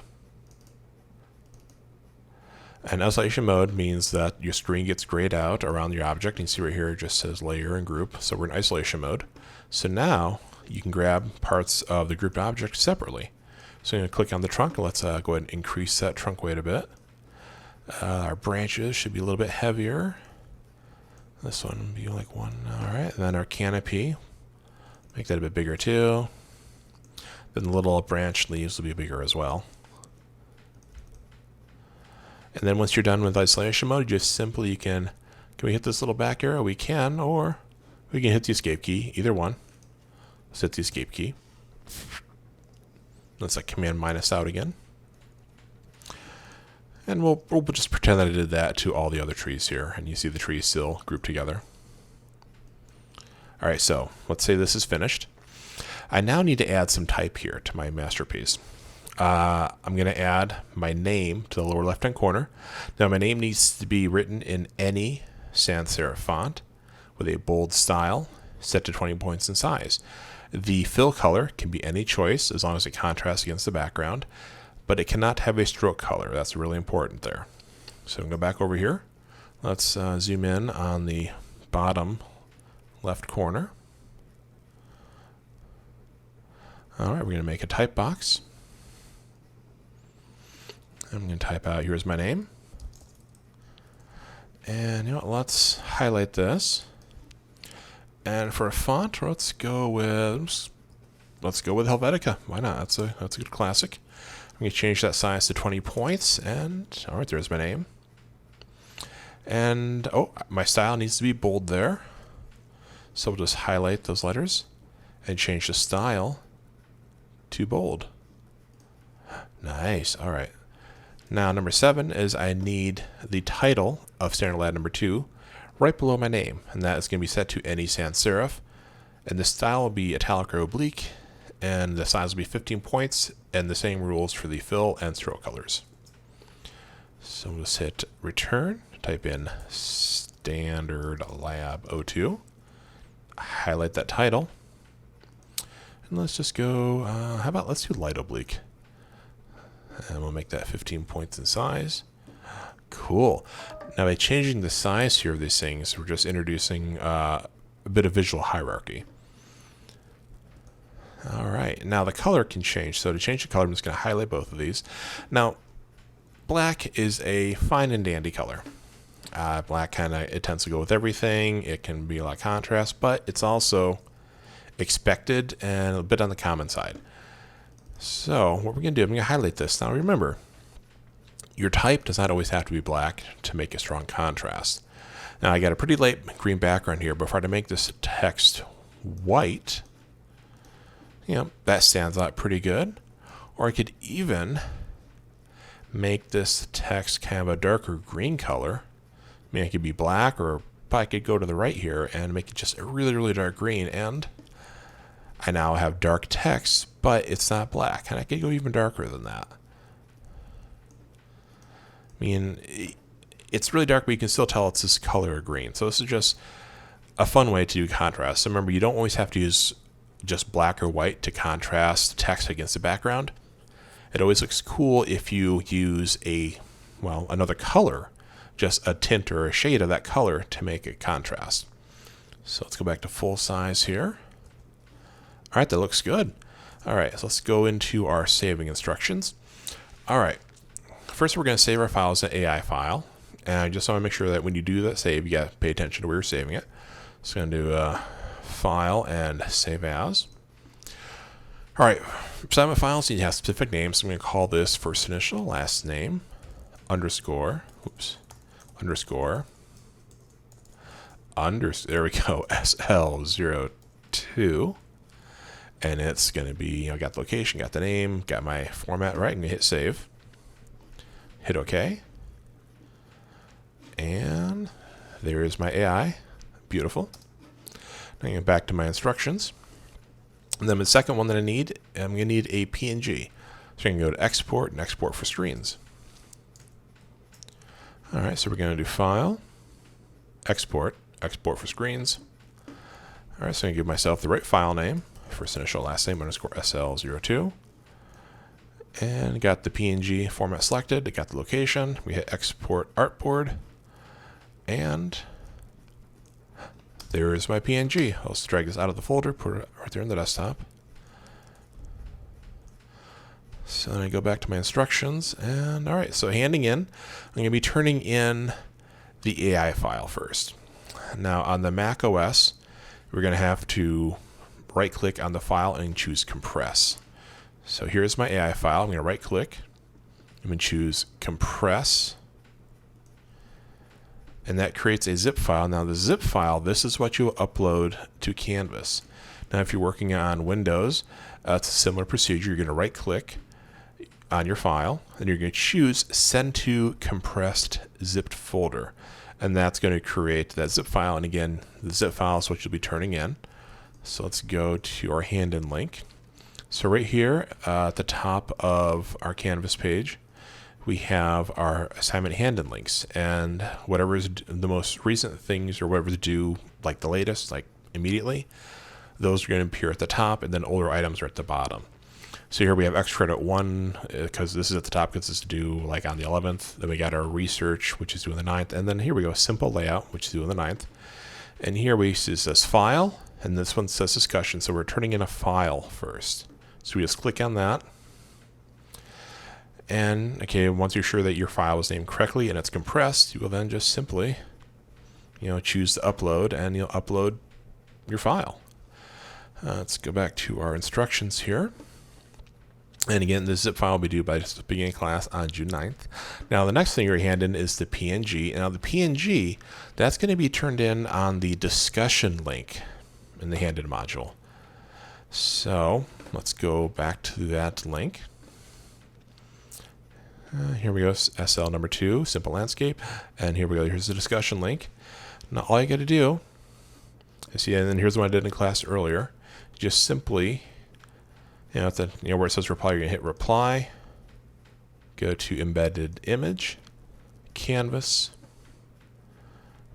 And isolation mode means that your screen gets grayed out around your object. You can see right here it just says layer and group, so we're in isolation mode. So now you can grab parts of the grouped object separately. So I'm going to click on the trunk. Let's go ahead and increase that trunk weight a bit. Our branches should be a little bit heavier. This one will be like one. All right, and then our canopy, make that a bit bigger too. Then the little branch leaves will be bigger as well. And then once you're done with isolation mode, you just simply can we hit this little back arrow? We can, or we can hit the escape key, either one. Let's hit the escape key. Let's command minus out again. And we'll just pretend that I did that to all the other trees here, and you see the trees still grouped together. All right, so let's say this is finished. I now need to add some type here to my masterpiece. I'm going to add my name to the lower left-hand corner. Now, my name needs to be written in any sans serif font with a bold style, set to 20 points in size. The fill color can be any choice as long as it contrasts against the background, but it cannot have a stroke color. That's really important there. So I'm going to go back over here. Let's zoom in on the bottom left corner. All right, we're going to make a type box. I'm going to type out, here's my name. And let's highlight this. And for a font, let's go with Helvetica. Why not? That's a good classic. I'm going to change that size to 20 points, and all right, there's my name. And my style needs to be bold there. So we'll just highlight those letters and change the style to bold. Nice. All right. Now, number 7 is I need the title of standard lat number 2 right below my name, and that is going to be set to any sans serif. And the style will be italic or oblique, and the size will be 15 points, and the same rules for the fill and stroke colors. So we'll just hit return, type in standard lab 02, highlight that title, and let's just go, let's do light oblique. And we'll make that 15 points in size. Cool. Now, by changing the size here of these things, we're just introducing a bit of visual hierarchy. All right, now the color can change. So to change the color, I'm just going to highlight both of these. Now, black is a fine and dandy color. Black it tends to go with everything. It can be a lot of contrast, but it's also expected and a bit on the common side. So what we're going to do, I'm going to highlight this. Now remember, your type does not always have to be black to make a strong contrast. Now I got a pretty light green background here, but if I were to make this text white, that stands out pretty good. Or I could even make this text kind of a darker green color. I mean, it could be black, or I could go to the right here and make it just a really, really dark green, and I now have dark text, but it's not black, and I could go even darker than that. I mean, it's really dark, but you can still tell it's this color of green. So this is just a fun way to do contrast. So remember, you don't always have to use just black or white to contrast text against the background. It always looks cool if you use another color, just a tint or a shade of that color to make a contrast. So let's go back to full size here. All right, that looks good. All right, so let's go into our saving instructions. All right, first we're going to save our file as an AI file. And I just want to make sure that when you do that save, you got to pay attention to where you're saving it. So I'm going to do File and Save As. All right, beside my files, you have specific names. So I'm going to call this first initial, last name, underscore, there we go, SL02. And it's going to be, got the location, got the name, got my format right. I'm going to hit save. Hit OK. And there is my AI. Beautiful. Now I'm going back to my instructions. And then the second one that I'm going to need a PNG. So I can go to export and export for screens. All right, so we're going to do File, Export, Export for Screens. All right, so I'm going to give myself the right file name, first initial, last name, underscore SL02. And got the PNG format selected. It got the location. We hit Export Artboard. And there is my PNG. I'll just drag this out of the folder, put it right there in the desktop. So then I go back to my instructions, and all right, so handing in, I'm going to be turning in the AI file first. Now on the Mac OS, we're going to have to right-click on the file and choose Compress. So here's my AI file. I'm going to right-click. I'm going to choose Compress. And that creates a zip file. Now the zip file, this is what you'll upload to Canvas. Now if you're working on Windows, it's a similar procedure. You're going to right-click on your file, and you're going to choose Send to Compressed Zipped Folder. And that's going to create that zip file. And again, the zip file is what you'll be turning in. So let's go to our hand-in link. So right here at the top of our Canvas page, we have our assignment hand-in links, and whatever is the most recent things or whatever's due, like the latest, like immediately, those are going to appear at the top, and then older items are at the bottom. So here we have X credit 1 because this is at the top because it's due like on the 11th. Then we got our research, which is due on the 9th, and then here we go, simple layout, which is due on the 9th. And here it says file, and this one says discussion. So we're turning in a file first. So we just click on that. And okay, once you're sure that your file is named correctly and it's compressed, you will then just simply, choose to upload, and you'll upload your file. Let's go back to our instructions here. And again, the zip file will be due by the beginning of class on June 9th. Now, the next thing you're handing is the PNG. Now, the PNG, that's going to be turned in on the discussion link in the handed module. So let's go back to that link. Here we go, SL number 2, simple landscape. And here we go, here's the discussion link. Now, all you got to do is, and then here's what I did in class earlier. Just simply, where it says reply, you're going to hit reply. Go to embedded image, Canvas,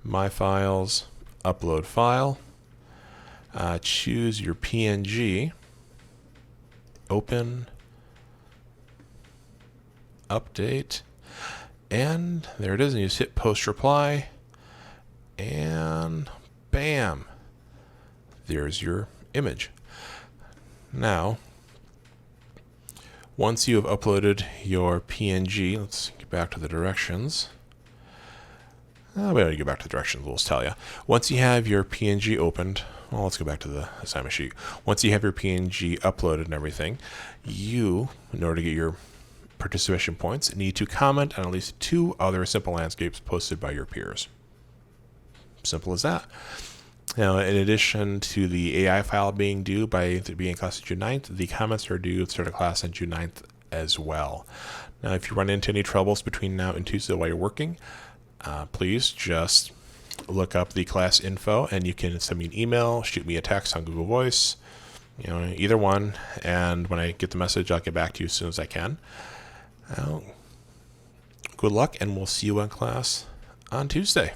My Files, Upload File. Choose your PNG, open, update, and there it is. And you just hit post reply, and bam, there's your image. Now, once you have uploaded your PNG, let's get back to the directions. We don't get back to the directions, we'll just tell you. Once you have your PNG opened, well, let's go back to the assignment sheet. Once you have your PNG uploaded and everything, you, in order to get your participation points, need to comment on at least 2 other simple landscapes posted by your peers. Simple as that. Now, in addition to the AI file being due by being class June 9th, the comments are due at start of class on June 9th as well. Now, if you run into any troubles between now and Tuesday while you're working, please just look up the class info, and you can send me an email, shoot me a text on Google Voice, either one, and when I get the message, I'll get back to you as soon as I can. Good luck, and we'll see you in class on Tuesday.